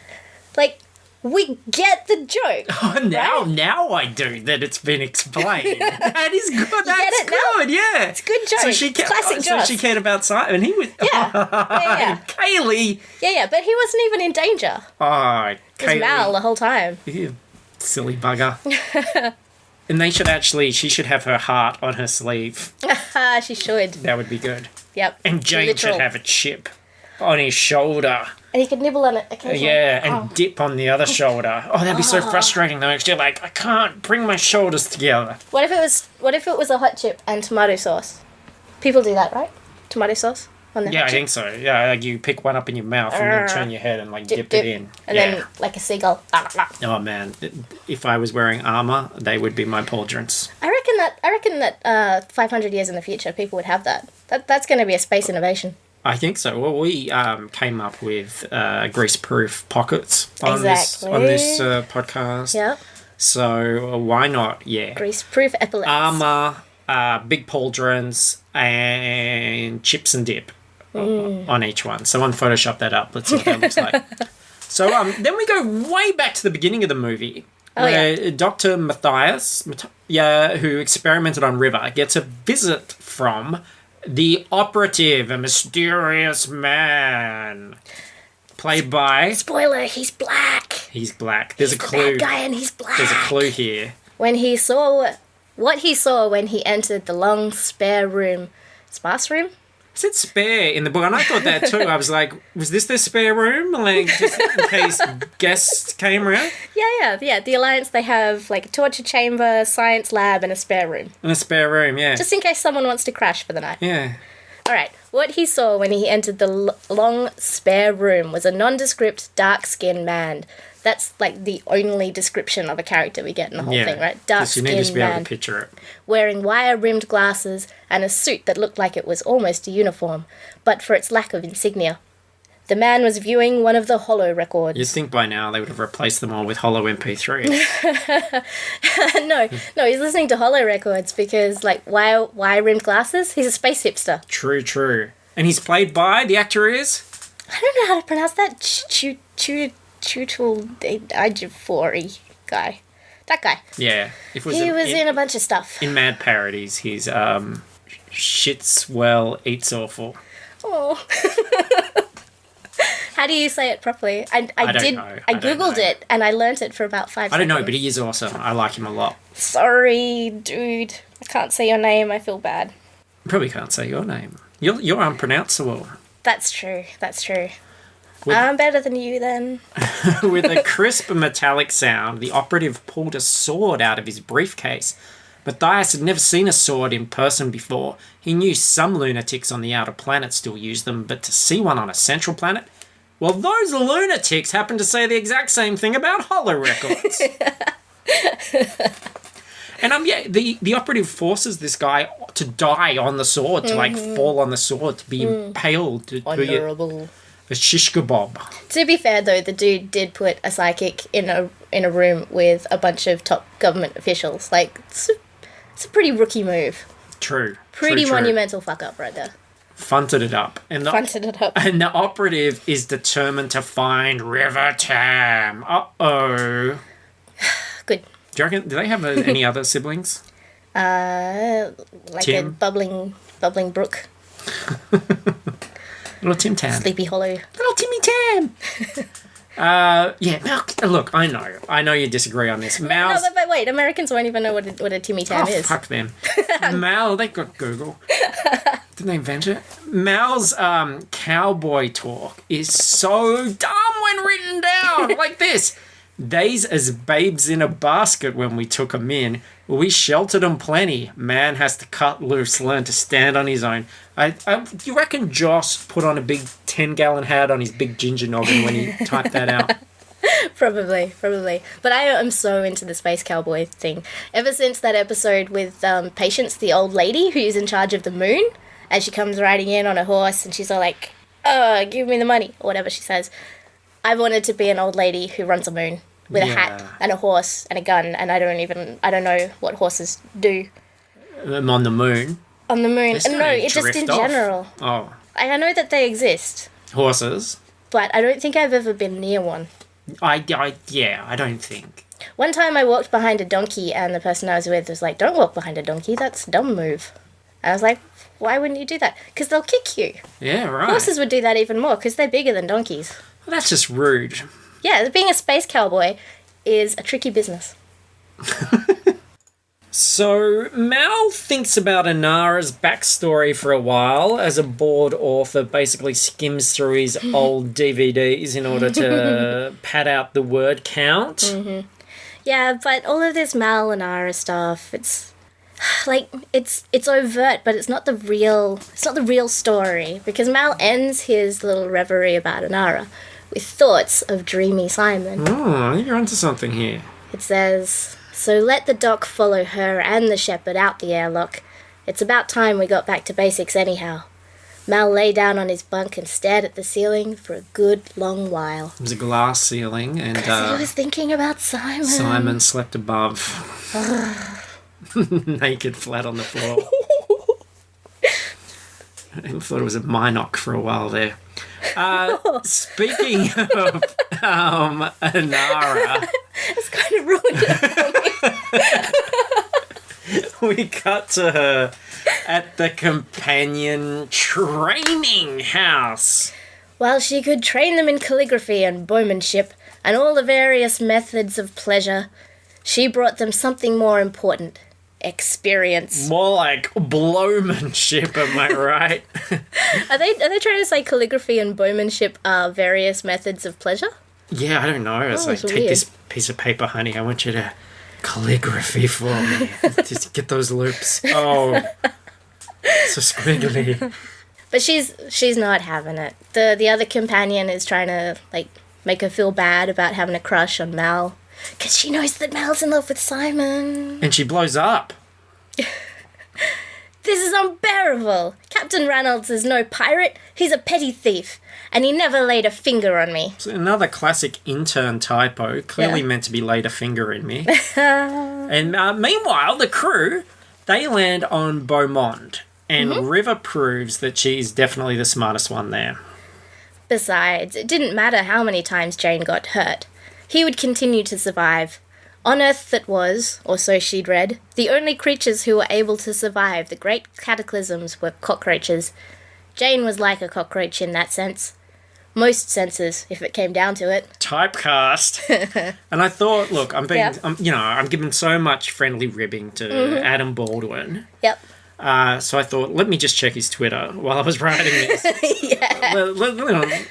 Speaker 2: Like, we get the joke.
Speaker 1: Oh, now I do that it's been explained. That is good. That's
Speaker 2: get it now?
Speaker 1: good, yeah.
Speaker 2: It's a good joke. It's classic Joss.
Speaker 1: So she cared about Simon. He was...
Speaker 2: Yeah.
Speaker 1: Kaylee.
Speaker 2: Yeah, but he wasn't even in danger.
Speaker 1: Oh,
Speaker 2: It was Mal the whole time.
Speaker 1: You silly bugger. And she should have her heart on her sleeve.
Speaker 2: She should.
Speaker 1: That would be good.
Speaker 2: Yep.
Speaker 1: And Jane
Speaker 2: Literal.
Speaker 1: should have a chip on his shoulder.
Speaker 2: And he could nibble on it occasionally.
Speaker 1: Yeah, and dip on the other shoulder. Oh, that'd be so frustrating though. You're like, I can't bring my shoulders together.
Speaker 2: What if it was a hot chip and tomato sauce? People do that, right? Tomato sauce on their
Speaker 1: Yeah,
Speaker 2: hot
Speaker 1: I
Speaker 2: chip.
Speaker 1: think so. Yeah, like you pick one up in your mouth and then turn your head and like dip it in.
Speaker 2: And then like a seagull.
Speaker 1: Oh man, if I was wearing armor, they would be my pauldrons.
Speaker 2: I reckon that 500 years in the future, people would have that. That's going to be a space innovation.
Speaker 1: I think so. Well, we came up with grease-proof pockets on
Speaker 2: Exactly.
Speaker 1: this podcast.
Speaker 2: Yeah.
Speaker 1: So why not? Yeah.
Speaker 2: Grease-proof epaulets.
Speaker 1: Armor, big pauldrons, and chips and dip on each one. Someone Photoshop that up. Let's see what that looks like. So then we go way back to the beginning of the movie
Speaker 2: Oh, yeah.
Speaker 1: Dr. Matthias, who experimented on River, gets a visit from the operative, a mysterious man, played by...
Speaker 2: Spoiler, he's black.
Speaker 1: He's black. There's
Speaker 2: He's
Speaker 1: a clue.
Speaker 2: the bad guy and he's black.
Speaker 1: There's a clue here.
Speaker 2: When he saw... What he saw when he entered the long spare room... Sparse room?
Speaker 1: It said spare in the book, and I thought that too. I was like, was this their spare room? Like, just in case guests came around?
Speaker 2: Yeah. The Alliance, they have like a torture chamber, science lab, and a spare room.
Speaker 1: In a spare room, yeah.
Speaker 2: Just in case someone wants to crash for the night.
Speaker 1: Yeah.
Speaker 2: Alright, what he saw when he entered the long spare room was a nondescript, dark-skinned man. That's like the only description of a character we get in the whole thing, right?
Speaker 1: You need to
Speaker 2: Dark-skinned
Speaker 1: be able
Speaker 2: man,
Speaker 1: to picture it.
Speaker 2: wearing wire-rimmed glasses and a suit that looked like it was almost a uniform, but for its lack of insignia. The man was viewing one of the holo records.
Speaker 1: You'd think by now they would have replaced them all with holo MP3.
Speaker 2: No, he's listening to holo records because, like, wire-rimmed glasses? He's a space hipster.
Speaker 1: True. And he's played by, the actor is?
Speaker 2: I don't know how to pronounce that. Chutul Ajifori guy. That guy.
Speaker 1: Yeah.
Speaker 2: He was in a bunch of stuff.
Speaker 1: In Mad Parodies, he's shits well, eats awful.
Speaker 2: Oh. How do you say it properly? I
Speaker 1: don't know.
Speaker 2: I googled it and I learnt it for about 5 seconds.
Speaker 1: I don't know, but he is awesome. I like him a lot.
Speaker 2: Sorry, dude. I can't say your name. I feel bad.
Speaker 1: Probably can't say your name. You're unpronounceable.
Speaker 2: That's true. I'm better than you then.
Speaker 1: With a crisp metallic sound, the operative pulled a sword out of his briefcase. Matthias had never seen a sword in person before. He knew some lunatics on the outer planet still used them, but to see one on a central planet? Well, those lunatics happen to say the exact same thing about holo records. And the operative forces this guy to die on the sword, to like fall on the sword, to be impaled, to be a shish kebab.
Speaker 2: To be fair, though, the dude did put a psychic in a room with a bunch of top government officials. Like, it's a pretty rookie move.
Speaker 1: True.
Speaker 2: Pretty monumental fuck up right there.
Speaker 1: Funted it up. And the operative is determined to find River Tam. Uh-oh.
Speaker 2: Good.
Speaker 1: Do you reckon, do they have any other siblings?
Speaker 2: Like
Speaker 1: Tim?
Speaker 2: a bubbling brook.
Speaker 1: Little Tim Tam.
Speaker 2: Sleepy Hollow.
Speaker 1: Little Timmy Tam. Mal, look, I know you disagree on this. Mal's...
Speaker 2: No, but wait, Americans won't even know what a Timmy Tam is.
Speaker 1: Fuck them. Mal, they got Google. Didn't they invent it? Mal's cowboy talk is so dumb when written down like this. Days as babes in a basket when we took 'em in. We sheltered 'em plenty. Man has to cut loose, learn to stand on his own. Do you reckon Joss put on a big 10-gallon hat on his big ginger noggin when he typed that out?
Speaker 2: Probably. But I am so into the space cowboy thing. Ever since that episode with Patience, the old lady who's in charge of the moon, and she comes riding in on a horse and she's all like, give me the money, or whatever she says. I've wanted to be an old lady who runs a moon with a hat and a horse and a gun, and I don't know what horses do.
Speaker 1: On the moon?
Speaker 2: On the moon. No, it's just in general.
Speaker 1: Oh.
Speaker 2: I know that they exist.
Speaker 1: Horses?
Speaker 2: But I don't think I've ever been near one.
Speaker 1: I don't think.
Speaker 2: One time I walked behind a donkey and the person I was with was like, don't walk behind a donkey, that's a dumb move. I was like, why wouldn't you do that? Because they'll kick you.
Speaker 1: Yeah, right.
Speaker 2: Horses would do that even more because they're bigger than donkeys.
Speaker 1: Well, that's just rude.
Speaker 2: Yeah, being a space cowboy is a tricky business.
Speaker 1: So, Mal thinks about Inara's backstory for a while as a bored author basically skims through his old DVDs in order to pad out the word count.
Speaker 2: Mm-hmm. Yeah, but all of this Mal and Inara stuff, it's overt, but it's not the real story, because Mal ends his little reverie about Inara with thoughts of dreamy Simon.
Speaker 1: Oh, I think you're onto something here.
Speaker 2: It says, so let the doc follow her and the shepherd out the airlock. It's about time we got back to basics anyhow. Mal lay down on his bunk and stared at the ceiling for a good long while.
Speaker 1: It was a glass ceiling, and
Speaker 2: he was thinking about Simon.
Speaker 1: Simon slept above. Naked, flat on the floor. I thought it was a Minoc for a while there. Speaking of Inara...
Speaker 2: It's kind You ruined it for me.
Speaker 1: We cut to her at the companion training house.
Speaker 2: While she could train them in calligraphy and bowmanship and all the various methods of pleasure, she brought them something more important. Experience.
Speaker 1: More like blowmanship, am I right?
Speaker 2: Are they trying to say calligraphy and bowmanship are various methods of pleasure?
Speaker 1: Yeah, I don't know. It's like,
Speaker 2: that's
Speaker 1: take
Speaker 2: weird.
Speaker 1: this piece of paper, honey. I want you to calligraphy for me. Just get those loops. Oh, so squiggly.
Speaker 2: But she's not having it. The other companion is trying to like make her feel bad about having a crush on Mal, because she knows that Mal's in love with Simon.
Speaker 1: And she blows up.
Speaker 2: This is unbearable. Captain Reynolds is no pirate. He's a petty thief, and he never laid a finger on me.
Speaker 1: So another classic intern typo, clearly
Speaker 2: Yeah.
Speaker 1: meant to be laid a finger in me. And meanwhile, the crew, they land on Beaumont. And River proves that she's definitely the smartest one there.
Speaker 2: Besides, it didn't matter how many times Jane got hurt. He would continue to survive. On Earth that was, or so she'd read, the only creatures who were able to survive the great cataclysms were cockroaches. Jane was like a cockroach in that sense. Most senses, if it came down to it.
Speaker 1: Typecast. And I thought, look,
Speaker 2: Yeah.
Speaker 1: I'm giving so much friendly ribbing to Adam Baldwin.
Speaker 2: Yep.
Speaker 1: So I thought, let me just check his Twitter while I was writing this.
Speaker 2: Yeah.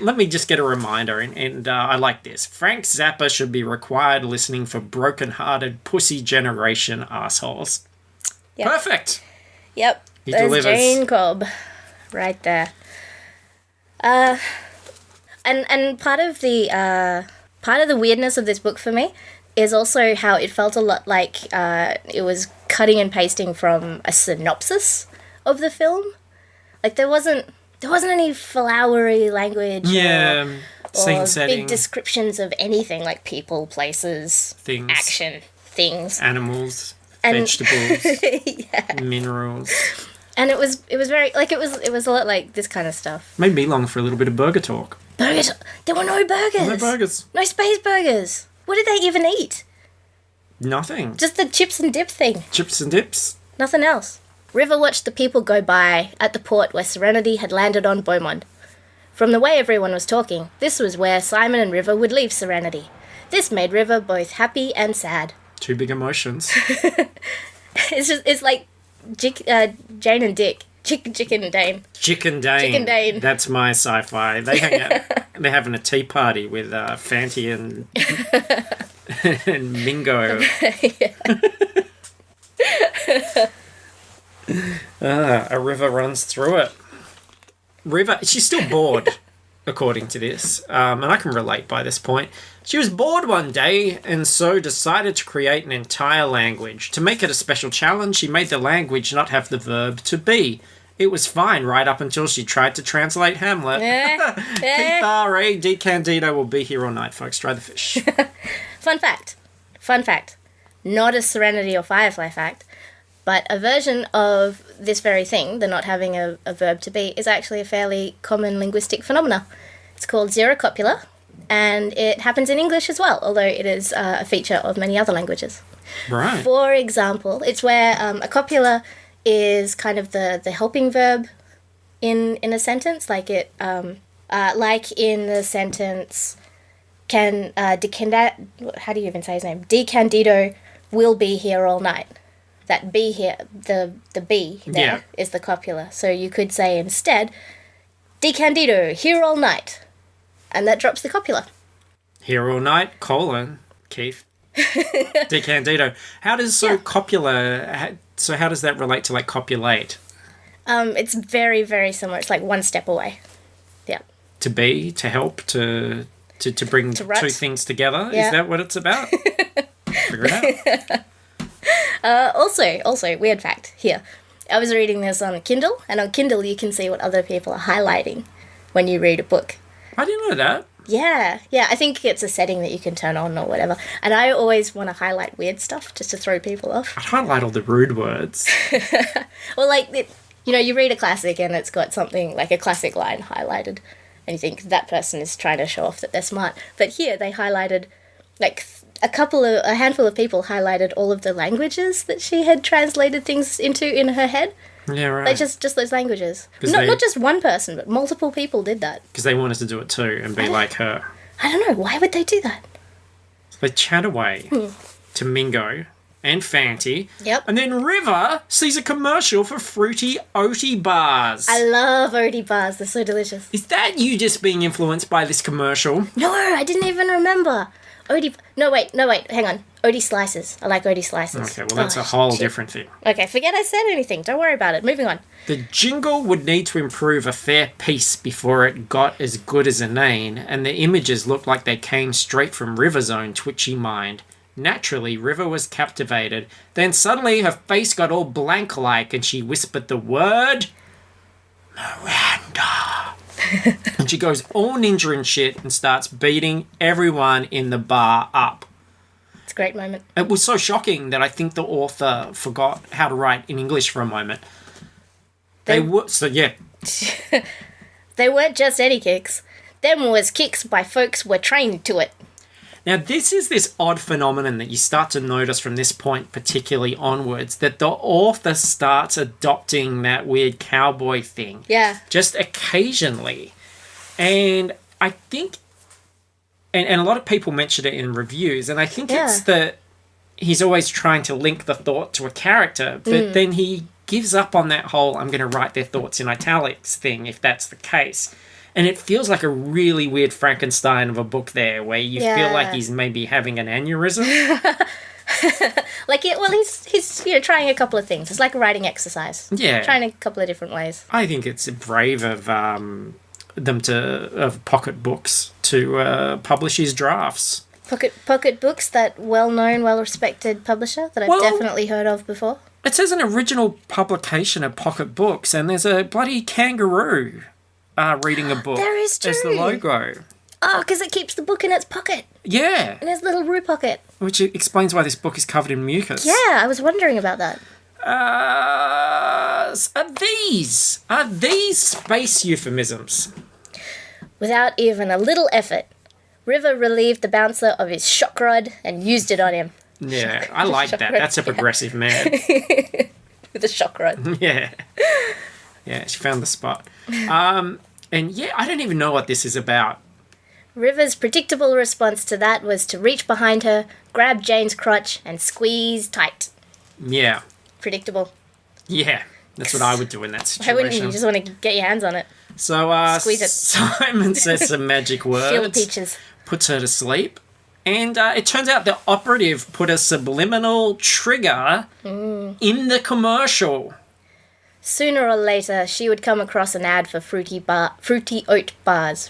Speaker 1: Let me just get a reminder, and I like this. Frank Zappa should be required listening for broken-hearted pussy generation assholes.
Speaker 2: Yep.
Speaker 1: Perfect.
Speaker 2: Yep.
Speaker 1: He
Speaker 2: There's
Speaker 1: delivers.
Speaker 2: Jane Cobb. Right there. And part of the weirdness of this book for me is also how it felt a lot like it was cutting and pasting from a synopsis of the film. Like there wasn't any flowery language
Speaker 1: Yeah, scene
Speaker 2: or
Speaker 1: setting,
Speaker 2: big descriptions of anything, like people, places,
Speaker 1: things,
Speaker 2: action, things.
Speaker 1: animals,
Speaker 2: And-
Speaker 1: vegetables,
Speaker 2: Yeah.
Speaker 1: minerals.
Speaker 2: And it was very like it was a lot like this kind of stuff.
Speaker 1: Made me long for a little bit of burger talk.
Speaker 2: Burgers. There were no burgers.
Speaker 1: No burgers.
Speaker 2: No space burgers. What did they even eat?
Speaker 1: Nothing.
Speaker 2: Just the chips and dip thing.
Speaker 1: Chips and dips.
Speaker 2: Nothing else. River watched the people go by at the port where Serenity had landed on Beaumont. From the way everyone was talking, this was where Simon and River would leave Serenity. This made River both happy and sad.
Speaker 1: Two big emotions.
Speaker 2: It's like Jane and Dick. Chick and Dane.
Speaker 1: Chicken Dane.
Speaker 2: Chicken Dane.
Speaker 1: That's my sci-fi. They hang out. They're having a tea party with Fanty and and Mingo. A river runs through it. River, she's still bored, according to this, and I can relate by this point. She was bored one day and so decided to create an entire language. To make it a special challenge, she made the language not have the verb to be. It was fine right up until she tried to translate Hamlet. Keith R.A. D. Candido will be here all night, folks. Try the fish.
Speaker 2: Fun fact. Not a Serenity or Firefly fact, but a version of this very thing, the not having a verb to be, is actually a fairly common linguistic phenomena. It's called xerocopula, and it happens in English as well, although it is a feature of many other languages.
Speaker 1: Right.
Speaker 2: For example, it's where a copula is kind of the helping verb in a sentence, like it like in the sentence how do you even say his name? De Candido will be here all night. That be here, the be there is the copula. So you could say instead, De Candido here all night, and that drops the copula.
Speaker 1: Here all night, Keith. De Candido. How does copula, so how does that relate to like copulate?
Speaker 2: It's very, very similar. It's like one step away. Yeah.
Speaker 1: To be, to help, to bring
Speaker 2: To rut.
Speaker 1: two things together?
Speaker 2: Yeah.
Speaker 1: Is that what it's about? Figure it out.
Speaker 2: Also, weird fact here. I was reading this on Kindle, and on Kindle you can see what other people are highlighting when you read a book.
Speaker 1: I didn't know that.
Speaker 2: Yeah, I think it's a setting that you can turn on or whatever. And I always want to highlight weird stuff just to throw people off.
Speaker 1: I'd highlight all the rude words.
Speaker 2: Well, like, you read a classic and it's got something like a classic line highlighted, and you think that person is trying to show off that they're smart. But here they highlighted like a handful of people highlighted all of the languages that she had translated things into in her head.
Speaker 1: Yeah, right.
Speaker 2: Like just those languages.
Speaker 1: 'Cause
Speaker 2: Not just one person, but multiple people did that.
Speaker 1: Because they wanted to do it too and be like her.
Speaker 2: I don't know, why would they do that?
Speaker 1: They chat away to Mingo and Fanty.
Speaker 2: Yep.
Speaker 1: And then River sees a commercial for Fruity Oaty bars.
Speaker 2: I love Oaty bars, they're so delicious.
Speaker 1: Is that you just being influenced by this commercial?
Speaker 2: No, I didn't even remember. No, wait, hang on. Oaty slices. I like Oaty slices.
Speaker 1: Okay, well, that's a whole different thing.
Speaker 2: Okay, forget I said anything. Don't worry about it. Moving on.
Speaker 1: The jingle would need to improve a fair piece before it got as good as Inane, and the images looked like they came straight from River's own twitchy mind. Naturally, River was captivated. Then suddenly her face got all blank-like, and she whispered the word... Miranda. And she goes all ninja and shit and starts beating everyone in the bar up.
Speaker 2: It's a great moment.
Speaker 1: It was so shocking that I think the author forgot how to write in English for a moment. They weren't
Speaker 2: just any kicks. Them was kicks by folks were trained to it.
Speaker 1: Now, this is this odd phenomenon that you start to notice from this point particularly onwards, that the author starts adopting that weird cowboy thing.
Speaker 2: Yeah.
Speaker 1: Just occasionally. And I think... And a lot of people mention it in reviews, and I think it's that he's always trying to link the thought to a character, but then he gives up on that whole I'm going to write their thoughts in italics thing, if that's the case. And it feels like a really weird Frankenstein of a book there, where you feel like he's maybe having an aneurysm.
Speaker 2: He's trying a couple of things. It's like a writing exercise.
Speaker 1: Yeah.
Speaker 2: Trying a couple of different ways.
Speaker 1: I think it's brave of Pocket Books to publish his drafts.
Speaker 2: Pocket Books, that well-known, well-respected publisher that I've definitely heard of before.
Speaker 1: It says an original publication of Pocket Books, and there's a bloody kangaroo reading a book.
Speaker 2: There is too.
Speaker 1: As the logo.
Speaker 2: Oh, because it keeps the book in its pocket.
Speaker 1: Yeah.
Speaker 2: In its little roo pocket.
Speaker 1: Which explains why this book is covered in mucus.
Speaker 2: Yeah, I was wondering about that.
Speaker 1: Are these space euphemisms?
Speaker 2: Without even a little effort, River relieved the bouncer of his shock rod and used it on him.
Speaker 1: Yeah, I like that. That's a progressive man.
Speaker 2: With a shock rod.
Speaker 1: Yeah. Yeah, she found the spot. And yeah, I don't even know what this is about.
Speaker 2: River's predictable response to that was to reach behind her, grab Jane's crotch, and squeeze tight.
Speaker 1: Yeah.
Speaker 2: Predictable.
Speaker 1: Yeah, that's what I would do in that situation.
Speaker 2: Why wouldn't you just want to get your hands on it?
Speaker 1: So
Speaker 2: Squeeze it.
Speaker 1: Simon says some magic words.
Speaker 2: Feel the peaches.
Speaker 1: Puts her to sleep. And it turns out the operative put a subliminal trigger in the commercial.
Speaker 2: Sooner or later, she would come across an ad for fruity oat bars,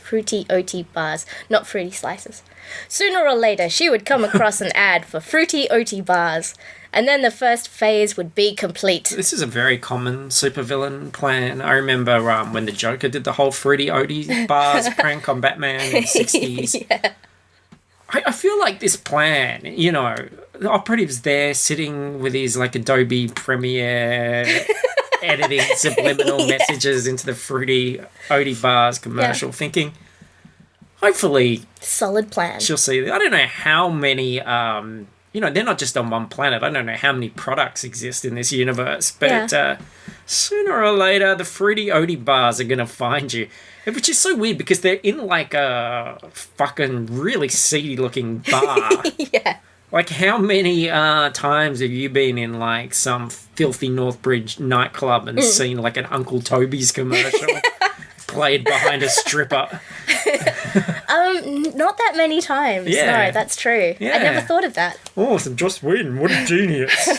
Speaker 2: not fruity slices. Sooner or later, she would come across an ad for fruity oaty bars, and then the first phase would be complete.
Speaker 1: This is a very common supervillain plan. I remember when the Joker did the whole fruity oaty bars prank on Batman in the 60s.
Speaker 2: Yeah.
Speaker 1: I feel like this plan, the operative's there sitting with his Adobe Premiere editing subliminal messages into the fruity oaty bars commercial, thinking, hopefully...
Speaker 2: Solid plan.
Speaker 1: She'll see... I don't know how many... they're not just on one planet. I don't know how many products exist in this universe, but sooner or later, the fruity oaty bars are going to find you. Which is so weird because they're in a fucking really seedy-looking bar.
Speaker 2: Yeah.
Speaker 1: How many times have you been in some filthy Northbridge nightclub and seen an Uncle Toby's commercial played behind a stripper?
Speaker 2: Not that many times.
Speaker 1: Yeah.
Speaker 2: No, that's true.
Speaker 1: Yeah.
Speaker 2: I never thought of that.
Speaker 1: Oh, some Joss Whedon, what a genius.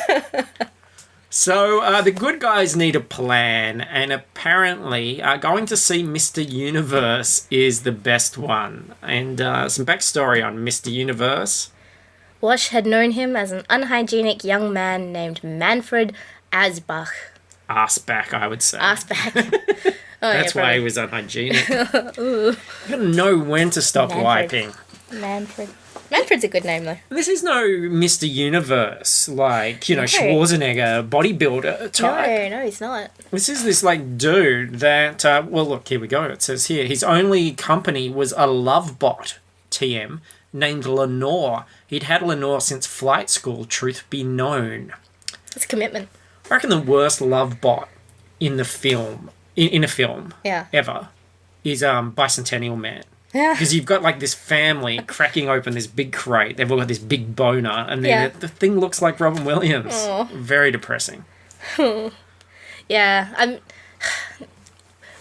Speaker 1: So the good guys need a plan, and apparently going to see Mr. Universe is the best one. And some backstory on Mr. Universe.
Speaker 2: Wash had known him as an unhygienic young man named Manfred Asbach.
Speaker 1: Arsback, I would say.
Speaker 2: Arsbach.
Speaker 1: That's why he was unhygienic. You gotta know when to stop wiping.
Speaker 2: Manfred's a good name, though.
Speaker 1: This is no Mr. Universe, Schwarzenegger, bodybuilder type.
Speaker 2: No, he's not.
Speaker 1: This is this, dude that, look, here we go. It says here, his only company was a love bot, TM, named Lenore. He'd had Lenore since flight school, truth be known.
Speaker 2: It's commitment.
Speaker 1: I reckon the worst love bot in the film, in a film,
Speaker 2: Yeah.
Speaker 1: ever, is Bicentennial Man.
Speaker 2: Yeah.
Speaker 1: Because you've got like this family cracking open this big crate. They've all got this big boner, and then the thing looks like Robin Williams.
Speaker 2: Aw.
Speaker 1: Very depressing.
Speaker 2: Yeah,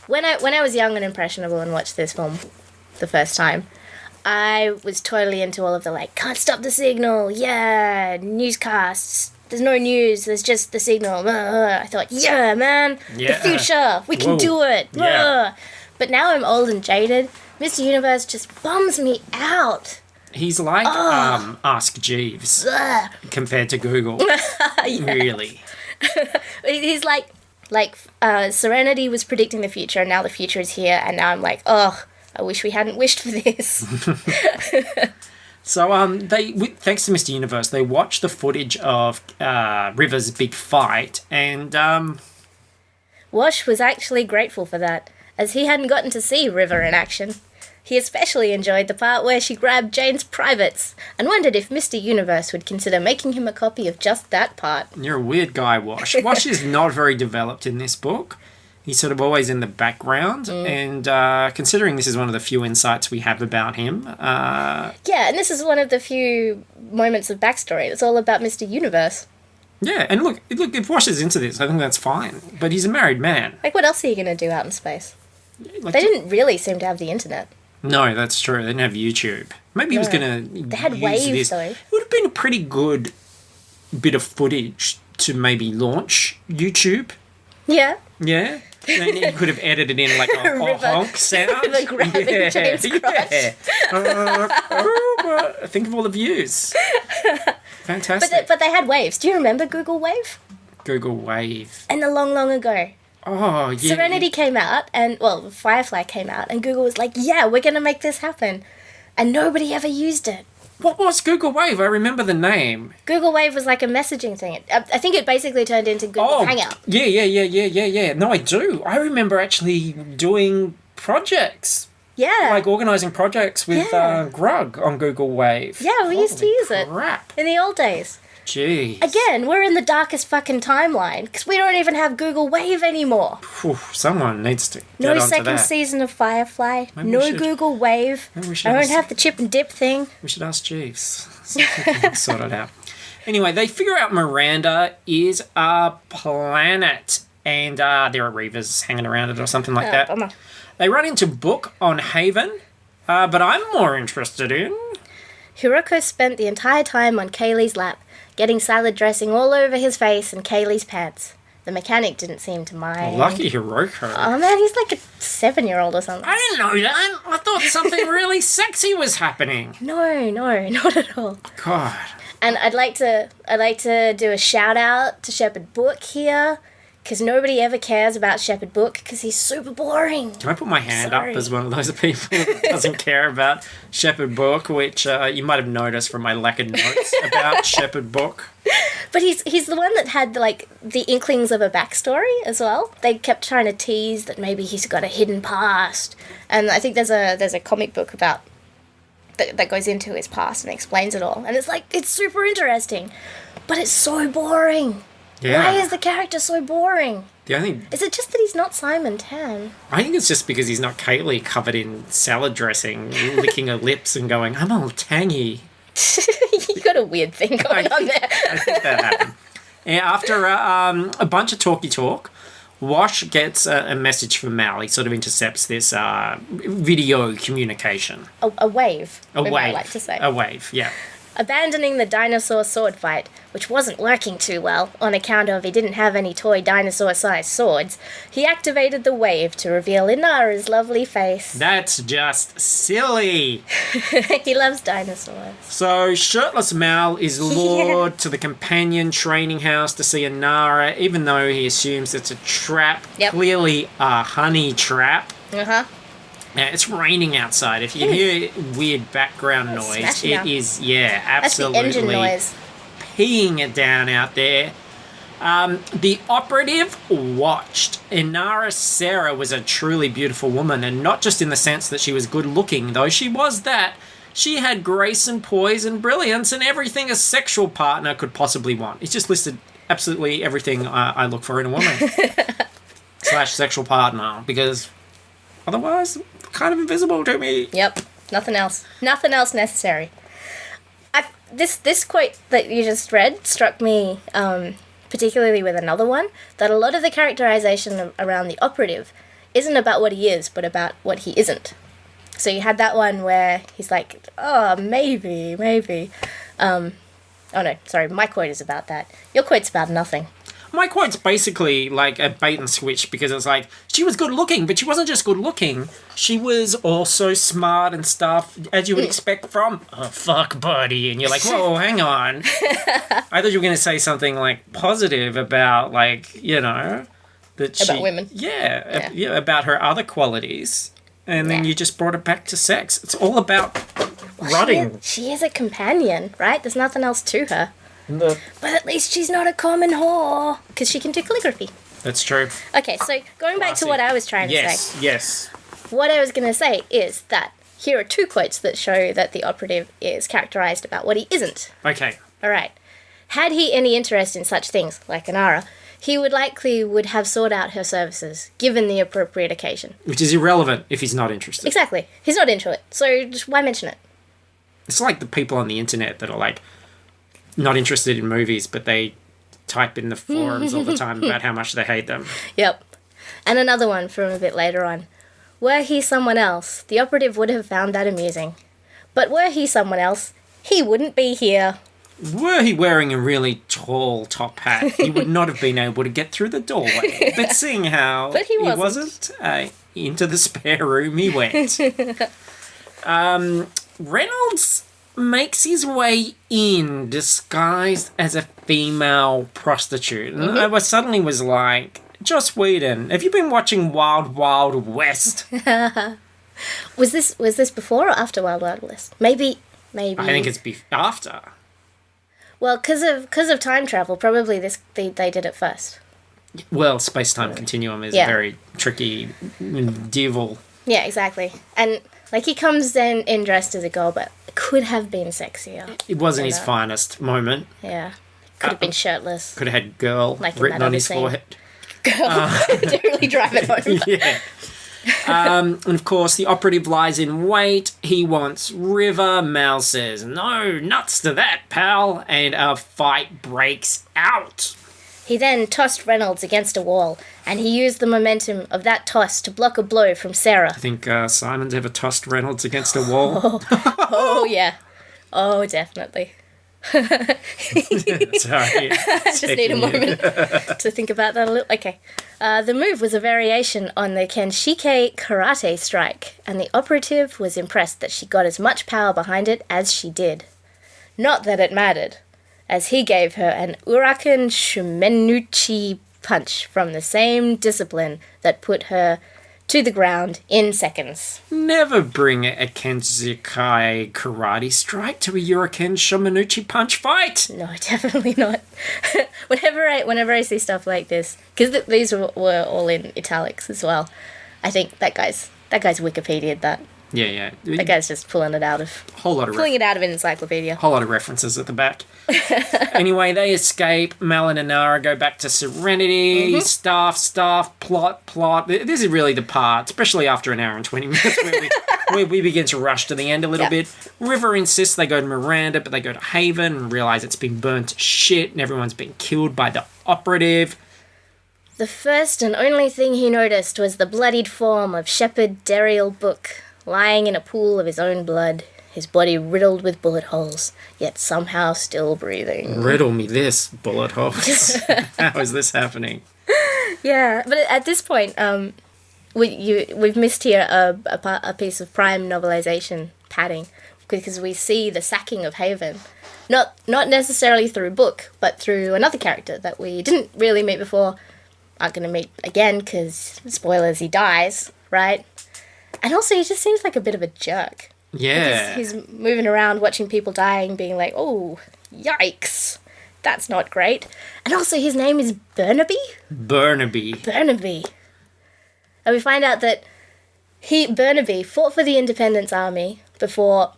Speaker 2: when I was young and impressionable and watched this film the first time, I was totally into all of the like, can't stop the signal, yeah, newscasts. There's no news, there's just the signal. I thought, yeah, man,
Speaker 1: Yeah.
Speaker 2: the future, we can
Speaker 1: Whoa.
Speaker 2: do it.
Speaker 1: Yeah.
Speaker 2: But now I'm old and jaded. Mr. Universe just bums me out.
Speaker 1: He's like Ask Jeeves
Speaker 2: Ugh.
Speaker 1: compared to Google. Really.
Speaker 2: He's like Serenity was predicting the future, and now the future is here, and now I'm like, oh, I wish we hadn't wished for this.
Speaker 1: So, thanks to Mr. Universe, they watched the footage of River's big fight, and
Speaker 2: Wash was actually grateful for that, as he hadn't gotten to see River in action. He especially enjoyed the part where she grabbed Jane's privates, and wondered if Mr. Universe would consider making him a copy of just that part.
Speaker 1: you're a weird guy, Wash. Wash is not very developed in this book. He's sort of always in the background, and considering this is one of the few insights we have about him,
Speaker 2: Yeah, and this is one of the few moments of backstory. It's all about Mr. Universe.
Speaker 1: yeah, and look, if Wash is into this, I think that's fine. But he's a married man.
Speaker 2: Like, what else are you going to do out in space?
Speaker 1: Like,
Speaker 2: They didn't really seem to have the internet.
Speaker 1: No, that's true. They didn't have YouTube. Maybe he was
Speaker 2: No.
Speaker 1: going to
Speaker 2: They had
Speaker 1: use
Speaker 2: waves,
Speaker 1: this.
Speaker 2: though.
Speaker 1: It would have been a pretty good bit of footage to maybe launch YouTube.
Speaker 2: Yeah.
Speaker 1: Yeah. And you could have edited in like a
Speaker 2: River-
Speaker 1: honk sound.
Speaker 2: River grabbing James' crotch.
Speaker 1: Think of all the views. Fantastic.
Speaker 2: But they had waves. Do you remember Google Wave?
Speaker 1: Google Wave.
Speaker 2: And the long ago.
Speaker 1: Oh, yeah.
Speaker 2: Serenity came out, and, well, Firefly came out, and Google was like, yeah, we're going to make this happen. And nobody ever used it.
Speaker 1: What was Google Wave? I remember the name.
Speaker 2: Google Wave was like a messaging thing. I think it basically turned into Google Hangout.
Speaker 1: Yeah. No, I do. I remember actually doing projects.
Speaker 2: Yeah.
Speaker 1: Like organising projects with
Speaker 2: Yeah.
Speaker 1: Grug on Google Wave.
Speaker 2: Yeah, we used to
Speaker 1: Holy
Speaker 2: use it.
Speaker 1: crap.
Speaker 2: In the old days.
Speaker 1: Jeez.
Speaker 2: Again, we're in the darkest fucking timeline, because we don't even have Google Wave anymore.
Speaker 1: Phew, someone needs to get
Speaker 2: No
Speaker 1: onto
Speaker 2: second
Speaker 1: that.
Speaker 2: season of Firefly.
Speaker 1: Maybe we
Speaker 2: No
Speaker 1: should-
Speaker 2: Google Wave.
Speaker 1: Maybe we should
Speaker 2: I don't
Speaker 1: ask-
Speaker 2: have the chip and dip thing.
Speaker 1: We should ask Jeeves. See if we can sort it out. Anyway, they figure out Miranda is a planet, and there are Reavers hanging around it or something like that.
Speaker 2: Bummer.
Speaker 1: They run into Book on Haven, but I'm more interested in...
Speaker 2: Hiroko spent the entire time on Kaylee's lap, getting salad dressing all over his face and Kaylee's pants. The mechanic didn't seem to mind.
Speaker 1: Lucky Hiroko.
Speaker 2: Oh man, he's like a 7-year-old or something.
Speaker 1: I didn't know that. I thought something really sexy was happening.
Speaker 2: No, not at all.
Speaker 1: God.
Speaker 2: And I'd like to do a shout out to Shepherd Book here, because nobody ever cares about Shepherd Book because he's super boring.
Speaker 1: Can I put my hand
Speaker 2: Sorry.
Speaker 1: up as one of those people that doesn't care about Shepherd Book, which you might have noticed from my lack of notes about Shepherd Book.
Speaker 2: But he's the one that had like the inklings of a backstory as well. They kept trying to tease that maybe he's got a hidden past, and I think there's a comic book about that goes into his past and explains it all. And it's like it's super interesting, but it's so boring.
Speaker 1: Yeah.
Speaker 2: Why is the character so boring?
Speaker 1: The only,
Speaker 2: Is it just that he's not Simon Tan?
Speaker 1: I think it's just because he's not Kaylee covered in salad dressing, licking her lips and going, I'm all tangy.
Speaker 2: You got a weird thing going on there.
Speaker 1: I think that happened. And after a bunch of talky talk, Wash gets a message from Mal. He sort of intercepts this video communication.
Speaker 2: A wave.
Speaker 1: A
Speaker 2: we
Speaker 1: wave.
Speaker 2: might like to say.
Speaker 1: A wave, yeah.
Speaker 2: Abandoning the dinosaur sword fight, which wasn't working too well on account of he didn't have any toy dinosaur-sized swords, he activated the wave to reveal Inara's lovely face.
Speaker 1: That's just silly.
Speaker 2: He loves dinosaurs.
Speaker 1: So, shirtless Mal is lured to the companion training house to see Inara, even though he assumes it's a trap.
Speaker 2: Yep.
Speaker 1: Clearly a honey trap.
Speaker 2: Uh-huh.
Speaker 1: Now, it's raining outside. If you hear weird background noise,
Speaker 2: smashing
Speaker 1: it
Speaker 2: up.
Speaker 1: is, yeah,
Speaker 2: That's the
Speaker 1: absolutely
Speaker 2: engine noise.
Speaker 1: peeing it down out there. The operative watched. Inara Sarah was a truly beautiful woman, and not just in the sense that she was good looking, though she was that. She had grace and poise and brilliance and everything a sexual partner could possibly want. It's just listed absolutely everything I look for in a woman. / sexual partner, because otherwise, kind of invisible to me.
Speaker 2: Yep. Nothing else. Nothing else necessary. This quote that you just read struck me particularly with another one, that a lot of the characterization around the operative isn't about what he is, but about what he isn't. So you had that one where he's like, oh, maybe. Oh no, sorry, my quote is about that. Your quote's about nothing.
Speaker 1: My quote's basically like a bait and switch, because it's like, she was good looking, but she wasn't just good looking. She was also smart and stuff, as you would expect from a fuck buddy. And you're like, whoa, hang on. I thought you were going to say something like positive about, like, you know, that
Speaker 2: About women.
Speaker 1: Yeah, about her other qualities. And then you just brought it back to sex. It's all about rotting.
Speaker 2: She is a companion, right? There's nothing else to her. But at least she's not a common whore, because she can do calligraphy.
Speaker 1: That's true.
Speaker 2: Okay, so going back to what I was trying to say.
Speaker 1: Yes.
Speaker 2: What I was going to say is that here are 2 quotes that show that the operative is characterized about what he isn't.
Speaker 1: Okay.
Speaker 2: All right. Had he any interest in such things, like Anara, he would have sought out her services, given the appropriate occasion.
Speaker 1: Which is irrelevant if he's not interested.
Speaker 2: Exactly. He's not into it, so just why mention it?
Speaker 1: It's like the people on the internet that are like, not interested in movies, but they type in the forums all the time about how much they hate them.
Speaker 2: Yep. And another one from a bit later on. Were he someone else, the operative would have found that amusing. But were he someone else, he wouldn't be here.
Speaker 1: Were he wearing a really tall top hat, he would not have been able to get through the doorway. But seeing how
Speaker 2: But he wasn't.
Speaker 1: Into the spare room he went. Reynolds makes his way in disguised as a female prostitute. And I suddenly was like, Joss Whedon, have you been watching Wild Wild West?
Speaker 2: Was this before or after Wild Wild West? Maybe.
Speaker 1: I think it's after.
Speaker 2: Well, because of time travel, probably they did it first.
Speaker 1: Well, space-time continuum is a very tricky devil.
Speaker 2: Yeah, exactly. And like he comes in dressed as a girl, but it could have been sexier.
Speaker 1: It wasn't his finest moment.
Speaker 2: Yeah. Could have been shirtless.
Speaker 1: Could have had girl
Speaker 2: Like in
Speaker 1: written
Speaker 2: that
Speaker 1: on
Speaker 2: other
Speaker 1: his
Speaker 2: scene.
Speaker 1: forehead.
Speaker 2: Girl. To really drive it home.
Speaker 1: Yeah. And of course, the operative lies in wait. He wants River. Mal says, no, nuts to that, pal. And a fight breaks out.
Speaker 2: He then tossed Reynolds against a wall, and he used the momentum of that toss to block a blow from Sarah.
Speaker 1: I think Simon's ever tossed Reynolds against a wall.
Speaker 2: Oh, yeah. Oh, definitely.
Speaker 1: Sorry.
Speaker 2: Just need a moment to think about that a little. Okay. The move was a variation on the Kenshike karate strike, and the operative was impressed that she got as much power behind it as she did. Not that it mattered, as he gave her an Uraken Shumenuchi punch from the same discipline that put her to the ground in seconds.
Speaker 1: Never bring a Kenzikai karate strike to a Uraken Shumenuchi punch fight.
Speaker 2: No, definitely not. whenever I see stuff like this, because these were all in italics as well, I think that guy's Wikipedia'd that.
Speaker 1: Yeah.
Speaker 2: That guy's just pulling it out of it out of an encyclopedia.
Speaker 1: Whole lot of references at the back. Anyway, they escape. Mel and Anara go back to Serenity. Staff, plot. This is really the part, especially after an hour and 20 minutes, where we begin to rush to the end a little bit. River insists they go to Miranda, but they go to Haven and realise it's been burnt to shit and everyone's been killed by the operative.
Speaker 2: The first and only thing he noticed was the bloodied form of Shepherd Daryl Book, lying in a pool of his own blood, his body riddled with bullet holes, yet somehow still breathing.
Speaker 1: Riddle me this, bullet holes. How is this happening?
Speaker 2: Yeah, but at this point, we've missed here a piece of prime novelization padding, because we see the sacking of Haven, not necessarily through Book, but through another character that we didn't really meet before, aren't going to meet again, because, spoilers, he dies, right? And also, he just seems like a bit of a jerk.
Speaker 1: Yeah.
Speaker 2: He's moving around, watching people dying, being like, oh, yikes. That's not great. And also, his name is Burnaby? Burnaby. And we find out that Burnaby fought for the Independence Army before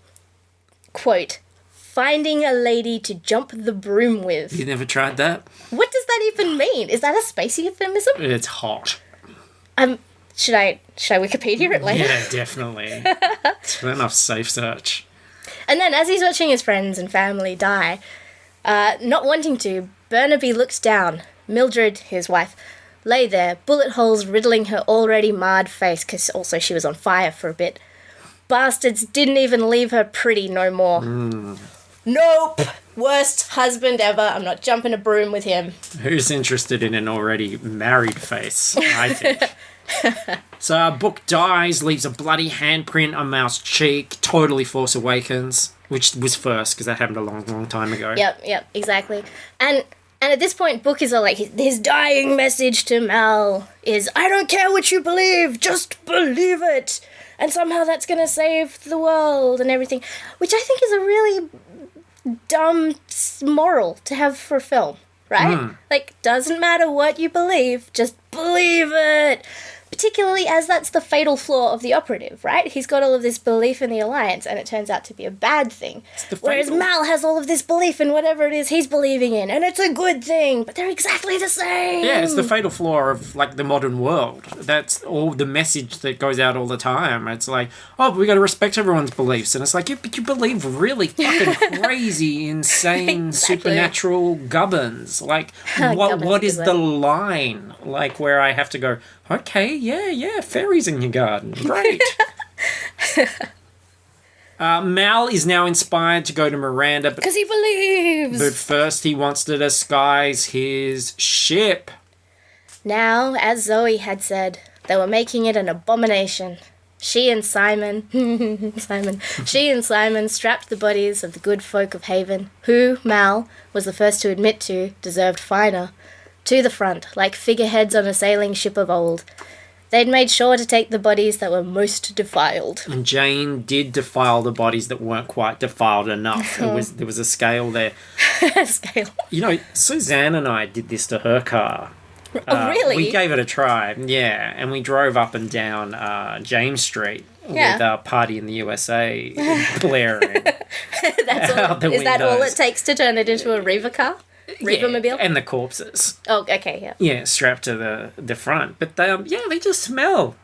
Speaker 2: quote, finding a lady to jump the broom with.
Speaker 1: You never tried that?
Speaker 2: What does that even mean? Is that a space euphemism?
Speaker 1: It's hot.
Speaker 2: Should I Wikipedia it later?
Speaker 1: Yeah, definitely. Turn off safe search.
Speaker 2: And then as he's watching his friends and family die, not wanting to, Burnaby looks down. Mildred, his wife, lay there, bullet holes riddling her already marred face, because also she was on fire for a bit. Bastards didn't even leave her pretty no more. Nope! Worst husband ever. I'm not jumping a broom with him.
Speaker 1: Who's interested in an already married face, I think. So our book dies, leaves a bloody handprint on Mal's cheek, totally Force Awakens, which was first, because that happened a long, long time ago.
Speaker 2: Yep, exactly. And at this point, Book is all like, his dying message to Mal is, I don't care what you believe, just believe it. And somehow that's going to save the world and everything. Which I think is a really dumb moral to have for a film, right? Like, doesn't matter what you believe, just believe it. Particularly as that's the fatal flaw of the operative, right? He's got all of this belief in the Alliance, and it turns out to be a bad thing. Whereas Mal has all of this belief in whatever it is he's believing in, and it's a good thing, but they're exactly the same.
Speaker 1: Yeah, it's the fatal flaw of, like, the modern world. That's all the message that goes out all the time. It's like, oh, but we got to respect everyone's beliefs. And it's like, yeah, but you believe really fucking crazy, insane, supernatural gubbins. Like, what is the line? Like, where I have to go, okay, yeah, fairies in your garden. Great. Mal is now inspired to go to Miranda.
Speaker 2: Because he believes.
Speaker 1: But first he wants to disguise his ship.
Speaker 2: Now, as Zoe had said, they were making it an abomination. She and Simon strapped the bodies of the good folk of Haven, who, Mal was the first to admit to, deserved finer, to the front, like figureheads on a sailing ship of old. They'd made sure to take the bodies that were most defiled.
Speaker 1: And Jane did defile the bodies that weren't quite defiled enough. There was a scale there.
Speaker 2: Scale.
Speaker 1: You know, Suzanne and I did this to her car.
Speaker 2: Oh, really?
Speaker 1: We gave it a try, yeah. And we drove up and down James Street with Party in the USA blaring.
Speaker 2: Is that all it takes to turn it into a Reaver car? Reaver-mobile?
Speaker 1: Yeah, and the corpses.
Speaker 2: Oh, okay, yeah.
Speaker 1: Yeah, strapped to the front. But they just smell.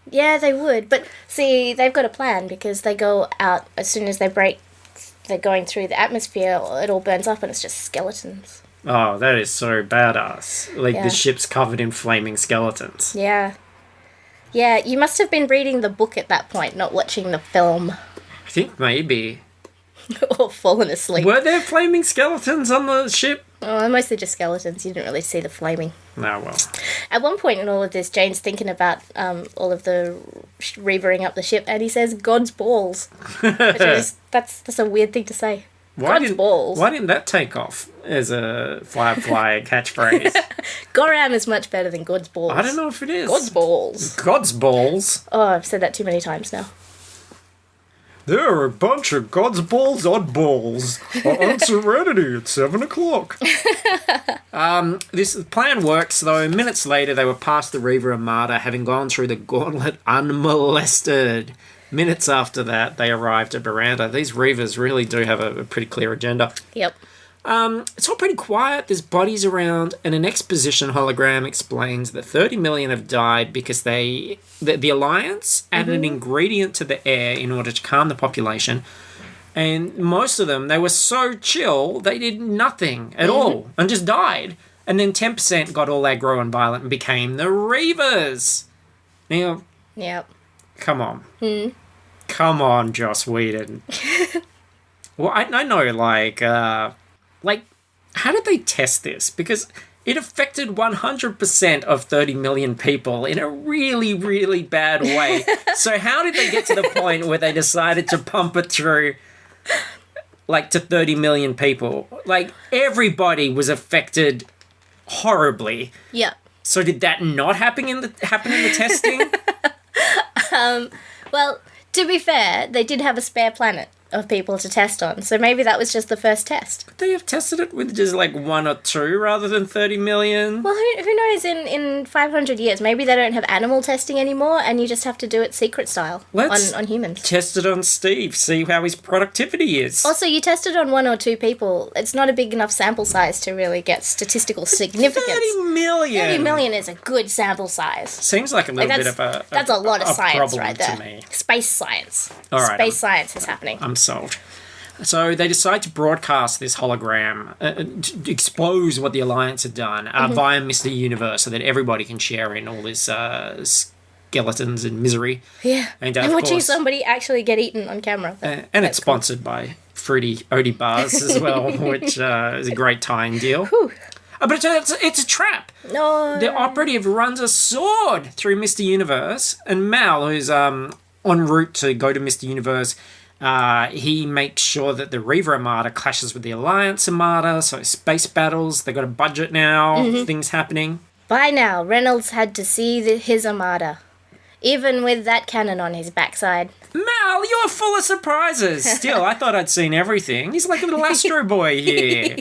Speaker 2: Yeah, they would. But see, they've got a plan because they go out as soon as they're going through the atmosphere, it all burns up and it's just skeletons.
Speaker 1: Oh, that is so badass. Like, the ship's covered in flaming skeletons.
Speaker 2: Yeah. Yeah, you must have been reading the book at that point, not watching the film.
Speaker 1: I think maybe.
Speaker 2: Or fallen asleep.
Speaker 1: Were there flaming skeletons on the ship?
Speaker 2: Oh, mostly just skeletons. You didn't really see the flaming.
Speaker 1: No, well.
Speaker 2: At one point in all of this, Jane's thinking about all of the reavering up the ship, and he says, God's balls. Which is, that's a weird thing to say. God's balls.
Speaker 1: Why didn't that take off as a Firefly catchphrase?
Speaker 2: Goram is much better than God's balls.
Speaker 1: I don't know if it is.
Speaker 2: God's balls.
Speaker 1: God's balls?
Speaker 2: Oh, I've said that too many times now.
Speaker 1: There are a bunch of God's balls oddballs on Serenity at 7 o'clock. This plan works, though. Minutes later, they were past the Reaver Armada, having gone through the gauntlet unmolested. Minutes after that, they arrived at Miranda. These Reavers really do have a pretty clear agenda.
Speaker 2: Yep.
Speaker 1: It's all pretty quiet. There's bodies around, and an exposition hologram explains that 30 million have died because the Alliance added an ingredient to the air in order to calm the population. And most of them, they were so chill, they did nothing at all and just died. And then 10% got all aggro and violent and became the Reavers. Now,
Speaker 2: yep.
Speaker 1: Come on. Come on, Joss Whedon. Well, I know, like, how did they test this? Because it affected 100% of 30 million people in a really, really bad way. So how did they get to the point where they decided to pump it through, like, to 30 million people? Like, everybody was affected horribly.
Speaker 2: Yep.
Speaker 1: So did that not happen in the testing?
Speaker 2: Well, to be fair, they did have a spare planet. of people to test on. So maybe that was just the first test.
Speaker 1: They have tested it with just like 1 or 2 rather than 30 million.
Speaker 2: Well, who knows, in 500 years, maybe they don't have animal testing anymore and you just have to do it secret style on humans.
Speaker 1: Test it on Steve, see how his productivity is.
Speaker 2: Also, you test it on 1 or 2 people. It's not a big enough sample size to really get statistical significance.
Speaker 1: 30 million!
Speaker 2: 30 million is a good sample size.
Speaker 1: Seems like a little bit of a
Speaker 2: That's a lot of science right there.
Speaker 1: To me.
Speaker 2: Space science.
Speaker 1: All right,
Speaker 2: Space science is happening.
Speaker 1: I'm sold. So they decide to broadcast this hologram, to expose what the Alliance had done via Mr. Universe so that everybody can share in all this skeletons and misery.
Speaker 2: Yeah.
Speaker 1: And
Speaker 2: I'm watching
Speaker 1: course,
Speaker 2: somebody actually get eaten on camera.
Speaker 1: And it's sponsored by Fruity Odie Bars as well, which is a great tie-in deal.
Speaker 2: Whew.
Speaker 1: But it's a trap.
Speaker 2: No.
Speaker 1: The operative runs a sword through Mr. Universe, and Mal, who's en route to go to Mr. Universe, he makes sure that the Reaver Armada clashes with the Alliance Armada, so space battles. They got a budget now, things happening.
Speaker 2: By now, Reynolds had to see his Armada, even with that cannon on his backside.
Speaker 1: Mal, you're full of surprises. Still, I thought I'd seen everything. He's like a little Astro Boy here.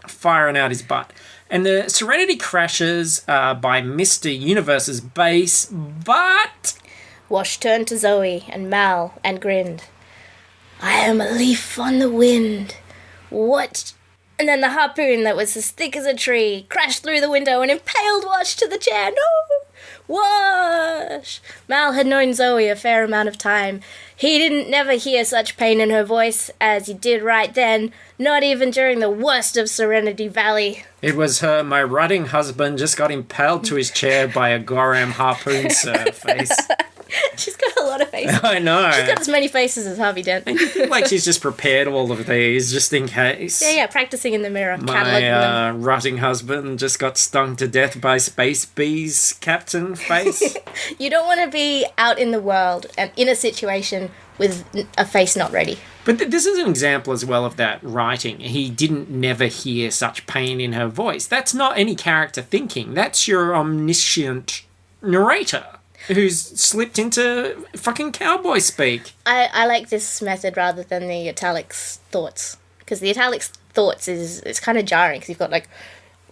Speaker 1: Firing out his butt. And the Serenity crashes by Mr. Universe's base, but...
Speaker 2: Wash turned to Zoe and Mal and grinned. I am a leaf on the wind. What? And then the harpoon that was as thick as a tree crashed through the window and impaled Wash to the chair. No! Wash! Mal had known Zoe a fair amount of time. He didn't never hear such pain in her voice as he did right then, not even during the worst of Serenity Valley.
Speaker 1: It was her, my rutting husband just got impaled to his chair by a Goram harpoon, sir, face.
Speaker 2: She's got a lot of faces.
Speaker 1: I know.
Speaker 2: She's got as many faces as Harvey Dent.
Speaker 1: I feel like she's just prepared all of these just in case.
Speaker 2: Yeah, practicing in the mirror.
Speaker 1: My rutting husband just got stung to death by space bees, captain face.
Speaker 2: You don't want to be out in the world and in a situation with a face not ready.
Speaker 1: But this is an example as well of that writing. He didn't never hear such pain in her voice. That's not any character thinking. That's your omniscient narrator who's slipped into fucking cowboy speak.
Speaker 2: I like this method rather than the italics thoughts. Because the italics thoughts it's kind of jarring because you've got like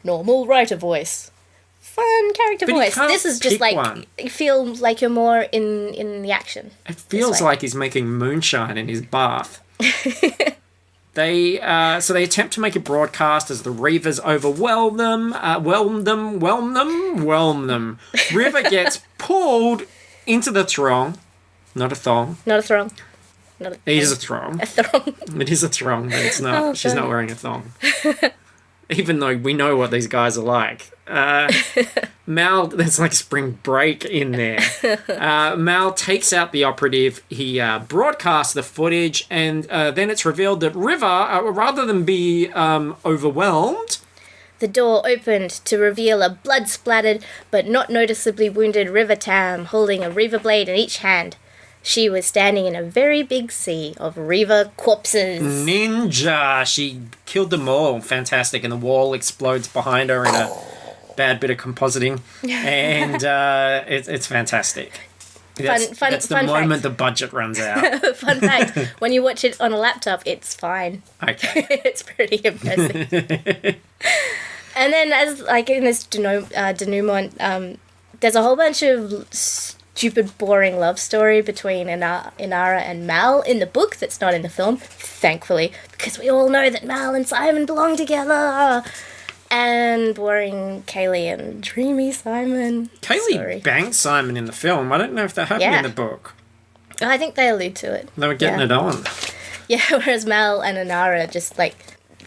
Speaker 2: normal writer voice, fun character voice. This is just like
Speaker 1: one.
Speaker 2: You feel like you're more in the action.
Speaker 1: It feels like he's making moonshine in his bath. They attempt to make a broadcast as the Reavers overwhelm them. River gets pulled into the throng. Not a thong.
Speaker 2: Not a throng.
Speaker 1: It is a throng.
Speaker 2: A throng.
Speaker 1: It is a throng, but it's not.
Speaker 2: Oh,
Speaker 1: she's not wearing a thong. Even though we know what these guys are like. Mal, there's like spring break in there. Mal takes out the operative. He broadcasts the footage, and then it's revealed that River, rather than be overwhelmed...
Speaker 2: The door opened to reveal a blood-splattered but not noticeably wounded River Tam holding a Reaver blade in each hand. She was standing in a very big sea of Reaver corpses.
Speaker 1: Ninja! She killed them all. Fantastic. And the wall explodes behind her in a bad bit of compositing. And it's fantastic. That's the moment the budget runs out.
Speaker 2: Fun fact, when you watch it on a laptop, it's fine.
Speaker 1: Okay.
Speaker 2: It's pretty impressive. And then as like in this denouement, there's a whole bunch of stupid, boring love story between Inara and Mal in the book that's not in the film, thankfully, because we all know that Mal and Simon belong together. And boring Kaylee and dreamy Simon.
Speaker 1: Kaylee banged Simon in the film. I don't know if that happened in the book.
Speaker 2: I think they allude to it.
Speaker 1: They were getting it on.
Speaker 2: Yeah, whereas Mal and Inara just like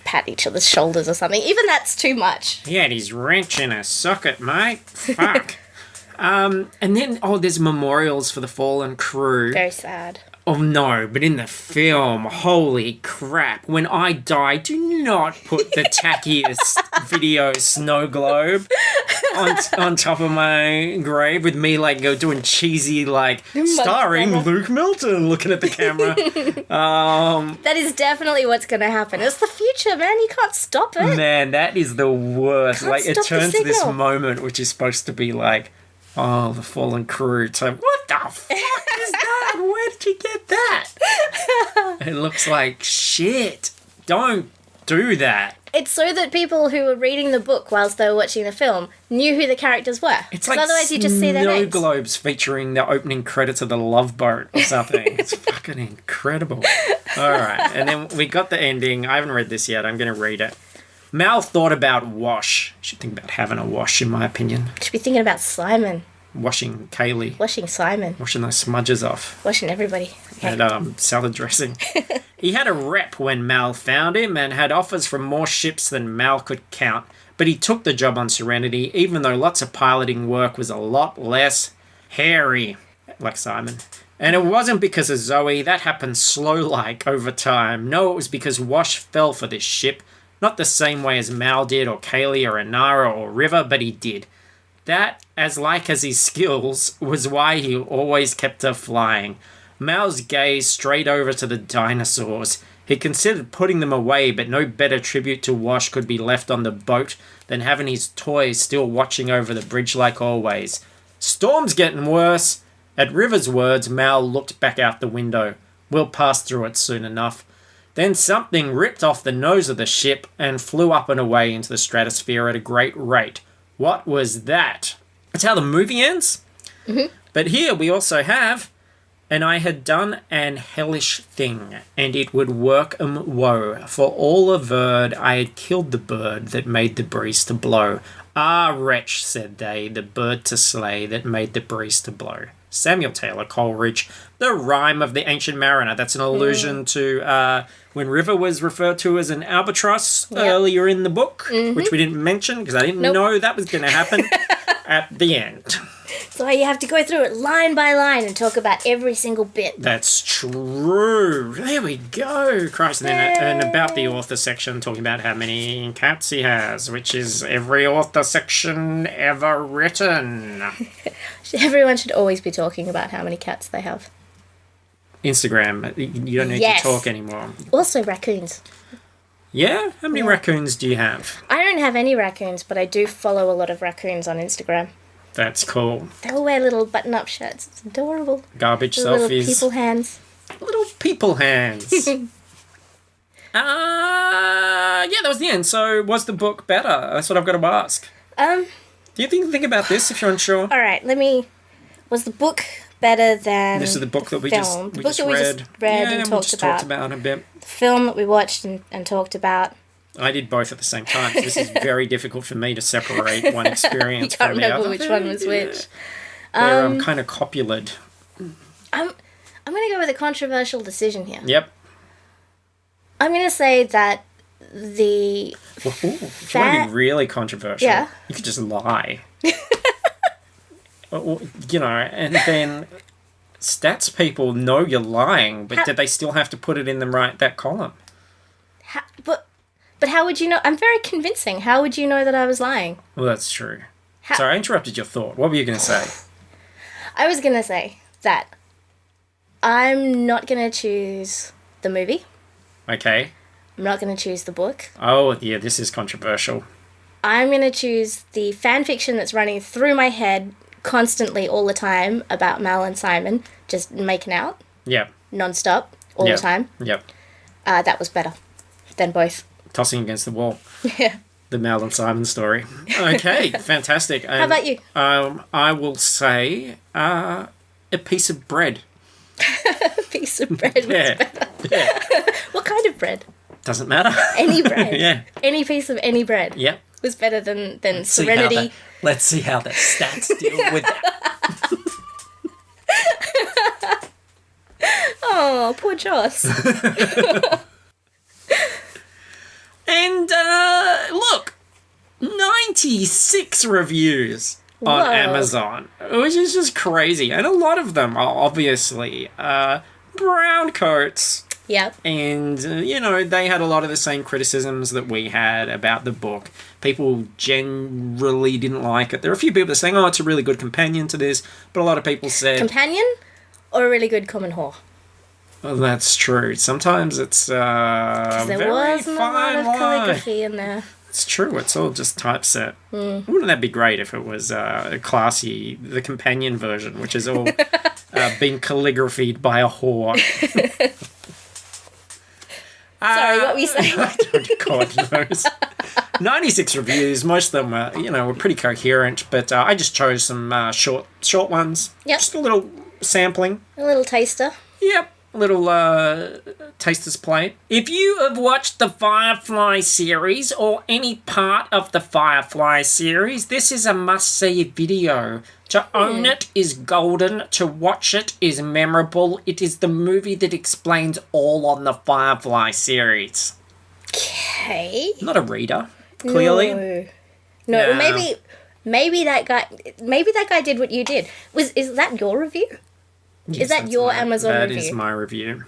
Speaker 2: pat each other's shoulders or something. Even that's too much.
Speaker 1: He had his wrench in a socket, mate. Fuck. And then, there's memorials for the fallen crew.
Speaker 2: Very sad.
Speaker 1: Oh no, but in the film, holy crap. When I die, do not put the tackiest video snow globe on top of my grave with me like doing cheesy starring Luke Milton looking at the camera.
Speaker 2: That is definitely what's going to happen. It's the future, man. You can't stop it.
Speaker 1: Man, that is the worst. It turns to this moment which is supposed to be like, oh, the fallen crew. It's like, what the fuck is that? Where did you get that? It looks like shit. Don't do that.
Speaker 2: It's so that people who were reading the book whilst they were watching the film knew who the characters were.
Speaker 1: It's
Speaker 2: 'Cause
Speaker 1: like
Speaker 2: otherwise you just see their
Speaker 1: Snow
Speaker 2: names.
Speaker 1: Globes featuring the opening credits of The Love Boat or something. It's fucking incredible. All right, and then we got the ending. I haven't read this yet. I'm going to read it. Mal thought about wash. You should think about having a wash, in my opinion.
Speaker 2: Should be thinking about Simon.
Speaker 1: Washing Kaylee.
Speaker 2: Washing Simon.
Speaker 1: Washing those smudges off.
Speaker 2: Washing everybody.
Speaker 1: And salad dressing. He had a rep when Mal found him and had offers from more ships than Mal could count. But he took the job on Serenity, even though lots of piloting work was a lot less hairy, like Simon. And it wasn't because of Zoe. That happened slow-like over time. No, it was because Wash fell for this ship. Not the same way as Mal did, or Kaylee, or Inara, or River, but he did. That, as like as his skills, was why he always kept her flying. Mal's gaze strayed over to the dinosaurs. He considered putting them away, but no better tribute to Wash could be left on the boat than having his toys still watching over the bridge like always. Storm's getting worse. At River's words, Mal looked back out the window. We'll pass through it soon enough. Then something ripped off the nose of the ship and flew up and away into the stratosphere at a great rate. What was that? That's how the movie ends.
Speaker 2: Mm-hmm.
Speaker 1: But here we also have, and I had done an hellish thing, and it would work woe. For all averred, I had killed the bird that made the breeze to blow. Ah, wretch, said they, the bird to slay that made the breeze to blow. Samuel Taylor Coleridge, the rhyme of the ancient mariner. That's an allusion to when River was referred to as an albatross earlier in the book, which we didn't mention because I didn't know that was going to happen at the end.
Speaker 2: So you have to go through it line by line and talk about every single bit.
Speaker 1: That's true. There we go. Christ. And then and about the author section, talking about how many cats he has, which is every author section ever written.
Speaker 2: Everyone should always be talking about how many cats they have.
Speaker 1: Instagram. You don't need to talk anymore.
Speaker 2: Also raccoons.
Speaker 1: Yeah? How many raccoons do you have?
Speaker 2: I don't have any raccoons, but I do follow a lot of raccoons on Instagram.
Speaker 1: That's cool.
Speaker 2: They all wear little button-up shirts. It's adorable.
Speaker 1: Garbage
Speaker 2: Little
Speaker 1: selfies.
Speaker 2: people hands.
Speaker 1: Little people hands. Yeah, that was the end. So, was the book better? That's what I've got to ask. Do you think about this if you're unsure?
Speaker 2: All right, was the book better than
Speaker 1: This is the book that we
Speaker 2: film?
Speaker 1: just
Speaker 2: The
Speaker 1: we
Speaker 2: book
Speaker 1: just
Speaker 2: that we
Speaker 1: read.
Speaker 2: just read
Speaker 1: Yeah,
Speaker 2: and
Speaker 1: we just talked about a bit.
Speaker 2: The film that we watched and talked about.
Speaker 1: I did both at the same time. So this is very difficult for me to separate one experience
Speaker 2: You can't
Speaker 1: from the
Speaker 2: remember
Speaker 1: other.
Speaker 2: which one was which.
Speaker 1: They're kind of copulate.
Speaker 2: I'm going to go with a controversial decision here.
Speaker 1: Yep.
Speaker 2: I'm going to say that the
Speaker 1: Ooh, if you want to be really controversial, you could just lie. And then stats people know you're lying, but did they still have to put it in that column?
Speaker 2: But how would you know? I'm very convincing. How would you know that I was lying?
Speaker 1: Well, that's true. Sorry, I interrupted your thought. What were you going to say?
Speaker 2: I was going to say that I'm not going to choose the movie.
Speaker 1: Okay.
Speaker 2: I'm not going to choose the book.
Speaker 1: Oh, yeah, this is controversial.
Speaker 2: I'm going to choose the fan fiction that's running through my head constantly all the time about Mal and Simon just making out.
Speaker 1: Yep.
Speaker 2: Non-stop, all the time.
Speaker 1: Yep.
Speaker 2: That was better than both.
Speaker 1: Tossing against the wall.
Speaker 2: Yeah.
Speaker 1: The Mal and Simon story. Okay, fantastic.
Speaker 2: How about you?
Speaker 1: I will say a piece of bread.
Speaker 2: A piece of bread was better.
Speaker 1: Yeah.
Speaker 2: What kind of bread?
Speaker 1: Doesn't matter.
Speaker 2: Any bread.
Speaker 1: Yeah.
Speaker 2: Any piece of any bread.
Speaker 1: Yep.
Speaker 2: Was better than Serenity.
Speaker 1: Let's see how the stats deal with that.
Speaker 2: Oh, poor Joss.
Speaker 1: And look, 96 reviews on
Speaker 2: Whoa.
Speaker 1: Amazon, which is just crazy. And a lot of them are obviously brown coats.
Speaker 2: Yep.
Speaker 1: And, they had a lot of the same criticisms that we had about the book. People generally didn't like it. There are a few people that are saying, it's a really good companion to this. But a lot of people said...
Speaker 2: Companion or a really good common whore?
Speaker 1: Well, that's true. Sometimes it's
Speaker 2: There
Speaker 1: very
Speaker 2: wasn't a lot
Speaker 1: fine
Speaker 2: of
Speaker 1: line.
Speaker 2: calligraphy in there.
Speaker 1: It's true. It's all just typeset. Wouldn't that be great if it was classy, the companion version, which is all been calligraphied by a whore?
Speaker 2: Sorry, what were you saying?
Speaker 1: God knows. 96 reviews. Most of them were pretty coherent, but I just chose some short ones.
Speaker 2: Yep.
Speaker 1: Just a little sampling.
Speaker 2: A little taster.
Speaker 1: Yep. A little taster's plate. If you have watched the Firefly series or any part of the Firefly series, this is a must-see video. To own it is golden. To watch it is memorable. It is the movie that explains all on the Firefly series.
Speaker 2: Okay.
Speaker 1: Not a reader, clearly.
Speaker 2: No. Well, maybe that guy did what you did. Is that your review?
Speaker 1: Yes,
Speaker 2: is that your Amazon review?
Speaker 1: That is my review.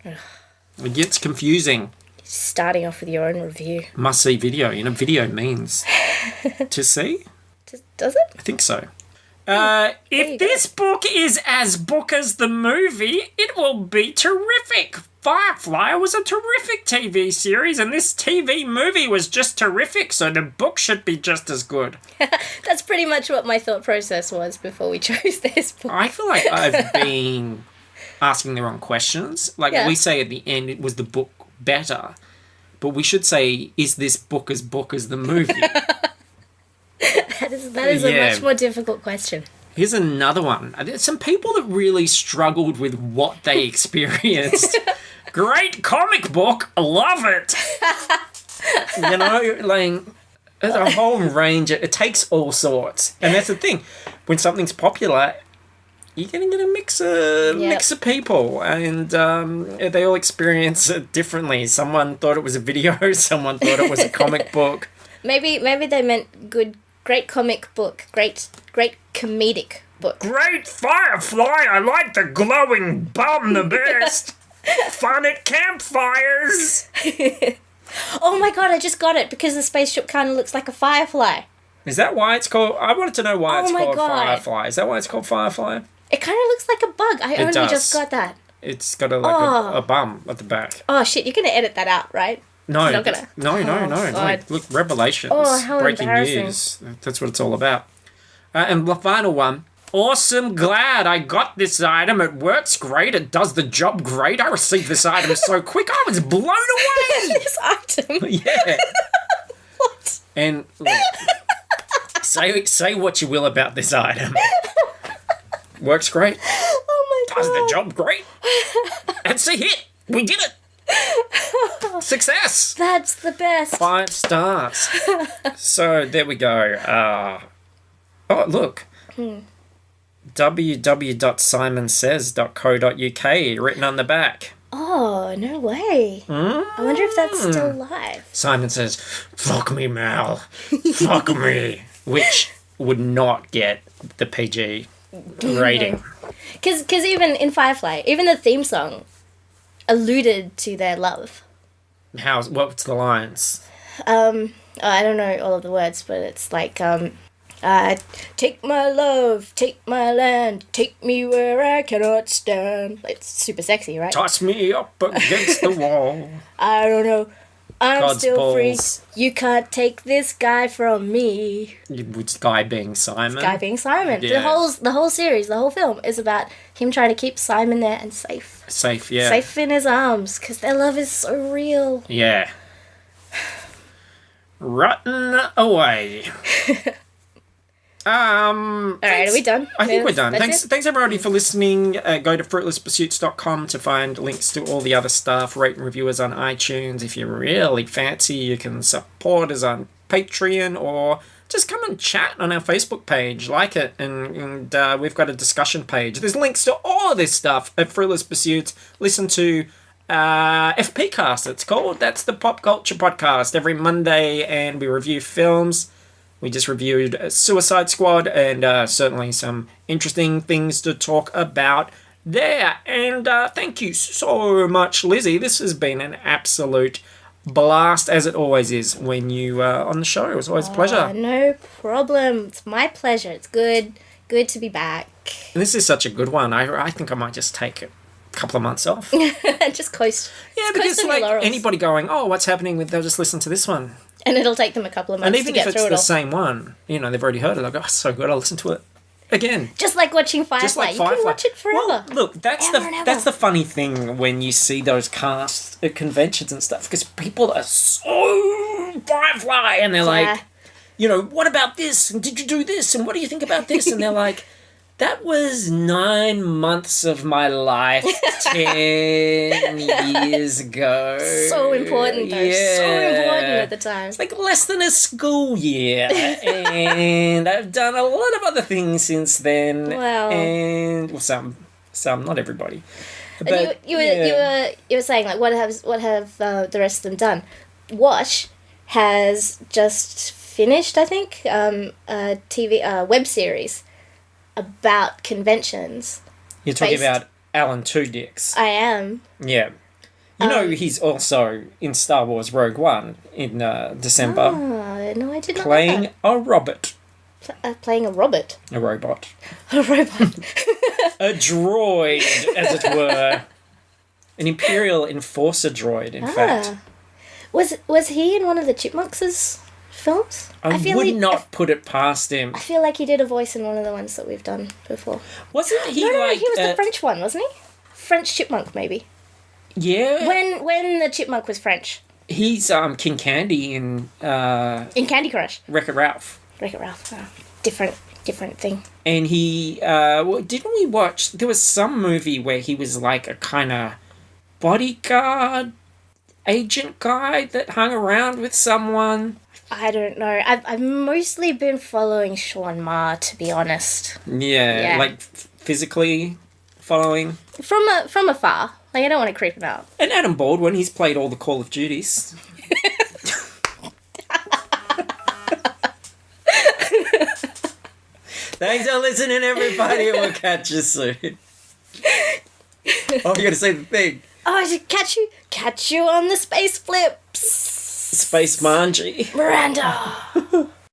Speaker 1: It gets confusing.
Speaker 2: Starting off with your own review.
Speaker 1: Must-see video. Video means to see?
Speaker 2: Does it?
Speaker 1: I think so. If this book is as book as the movie, it will be terrific. Firefly was a terrific TV series, and this TV movie was just terrific, so the book should be just as good.
Speaker 2: That's pretty much what my thought process was before we chose this book.
Speaker 1: I feel like I've been asking the wrong questions. We say at the end, was the book better? But we should say, is this book as the movie?
Speaker 2: That is a much more difficult question.
Speaker 1: Here's another one. There's some people that really struggled with what they experienced. Great comic book, love it. There's a whole range. It takes all sorts, and that's the thing. When something's popular, you're gonna get a mix of people, and they all experience it differently. Someone thought it was a video. Someone thought it was a comic book.
Speaker 2: Maybe they meant great comic book, great comedic book.
Speaker 1: Great Firefly, I like the glowing bum the best. Fun at campfires.
Speaker 2: Oh my god, I just got it, because the spaceship kind of looks like a firefly.
Speaker 1: Is that why it's called... I wanted to know why it's called Firefly. Is that why it's called Firefly?
Speaker 2: It kind of looks like a bug. I only just got that.
Speaker 1: It's got a bum at the back.
Speaker 2: Oh shit, you're going to edit that out, right?
Speaker 1: No,
Speaker 2: you're not gonna...
Speaker 1: no. Look, revelations.
Speaker 2: Oh, how
Speaker 1: breaking
Speaker 2: embarrassing.
Speaker 1: news. That's what it's all about. And the final one. Awesome, glad I got this item. It works great. It does the job great. I received this item so quick. I was blown away.
Speaker 2: This item?
Speaker 1: Yeah.
Speaker 2: What?
Speaker 1: And look, say what you will about this item. Works great.
Speaker 2: Oh my god.
Speaker 1: Does the job great. It's a hit. We did it. Success.
Speaker 2: That's the best.
Speaker 1: 5 stars. So there we go. Oh, look. www.simonsays.co.uk written on the back.
Speaker 2: Oh, no way. I wonder if that's still live.
Speaker 1: Simon says, fuck me, Mal. Fuck me. Which would not get the PG rating.
Speaker 2: Because even in Firefly, even the theme song alluded to their love.
Speaker 1: What's the lines?
Speaker 2: I don't know all of the words, but it's like, take my love, take my land, take me where I cannot stand. It's super sexy, right?
Speaker 1: Toss me up against the wall.
Speaker 2: I don't know. I'm
Speaker 1: God's
Speaker 2: still
Speaker 1: balls.
Speaker 2: free. You can't take this guy from me.
Speaker 1: Which guy being Simon?
Speaker 2: Guy being Simon.
Speaker 1: Yeah.
Speaker 2: The whole series, the whole film is about him trying to keep Simon there and safe.
Speaker 1: Safe, yeah.
Speaker 2: Safe in his arms, because their love is so real.
Speaker 1: Yeah. Rotten away.
Speaker 2: Alright, are we done?
Speaker 1: I think we're done.
Speaker 2: That's
Speaker 1: Thanks everybody for listening. Go to fruitlesspursuits.com to find links to all the other stuff. Rate and review us on iTunes. If you're really fancy, you can support us on Patreon, or just come and chat on our Facebook page. Like it, and we've got a discussion page. There's links to all of this stuff at Fruitless Pursuits. Listen to FP Cast, it's called. That's the pop culture podcast every Monday, and we review films. We just reviewed Suicide Squad, and certainly some interesting things to talk about there. And thank you so much, Lizzy. This has been an absolute blast, as it always is when you are on the show. It was always a pleasure.
Speaker 2: No problem. It's my pleasure. It's good to be back.
Speaker 1: And this is such a good one. I think I might just take a couple of months off.
Speaker 2: Just coast.
Speaker 1: Yeah, because anybody going, oh, what's happening with, they'll just listen to this one.
Speaker 2: And it'll take them a couple of months to get through it all.
Speaker 1: And even if it's the same one, they've already heard it, they'll go, oh, so good, I'll listen to it. again.
Speaker 2: Just like watching Firefly.
Speaker 1: Just like
Speaker 2: you
Speaker 1: Firefly.
Speaker 2: can watch it forever.
Speaker 1: Well, look, that's
Speaker 2: Ever and ever.
Speaker 1: that's the funny thing when you see those casts at conventions and stuff, because people are so Firefly, and they're like, you know, what about this? And did you do this? And what do you think about this? And they're like, that was 9 months of my life 10 years ago.
Speaker 2: So important, though.
Speaker 1: Yeah.
Speaker 2: So important at the time.
Speaker 1: It's like less than a school year. And I've done a lot of other things since then.
Speaker 2: Wow.
Speaker 1: And, well, some, not everybody.
Speaker 2: And
Speaker 1: But,
Speaker 2: you were saying, like, what have the rest of them done? Wash has just finished, I think, a TV web series about conventions.
Speaker 1: You're talking
Speaker 2: based-
Speaker 1: about Alan Tudyk.
Speaker 2: I am.
Speaker 1: Yeah. You know, he's also in Star Wars Rogue One in December,
Speaker 2: Oh, no, I did not know
Speaker 1: playing
Speaker 2: that.
Speaker 1: a robot.
Speaker 2: Playing a robot.
Speaker 1: A robot.
Speaker 2: A robot.
Speaker 1: A droid, as it were. An Imperial Enforcer droid, in fact.
Speaker 2: Was he in one of the Chipmunks' films?
Speaker 1: I would not put it past him.
Speaker 2: I feel like he did a voice in one of the ones that we've done before.
Speaker 1: Wasn't he
Speaker 2: No,
Speaker 1: like...
Speaker 2: he was the French one, wasn't he? French chipmunk, maybe.
Speaker 1: Yeah.
Speaker 2: When the chipmunk was French.
Speaker 1: He's King Candy in
Speaker 2: In Candy Crush.
Speaker 1: Wreck-It Ralph.
Speaker 2: Wreck-It Ralph. Oh, different thing.
Speaker 1: And he... didn't we watch... There was some movie where he was like a kind of bodyguard agent guy that hung around with someone.
Speaker 2: I don't know. I've mostly been following Sean Ma, to be honest.
Speaker 1: Yeah. Like physically following.
Speaker 2: From afar. Like, I don't want to creep him out.
Speaker 1: And Adam Baldwin, he's played all the Call of Duties. Thanks for listening, everybody. We'll catch you soon. Oh, you gotta say the thing.
Speaker 2: Oh, I should catch you on the space flips.
Speaker 1: Space Manji.
Speaker 2: Miranda.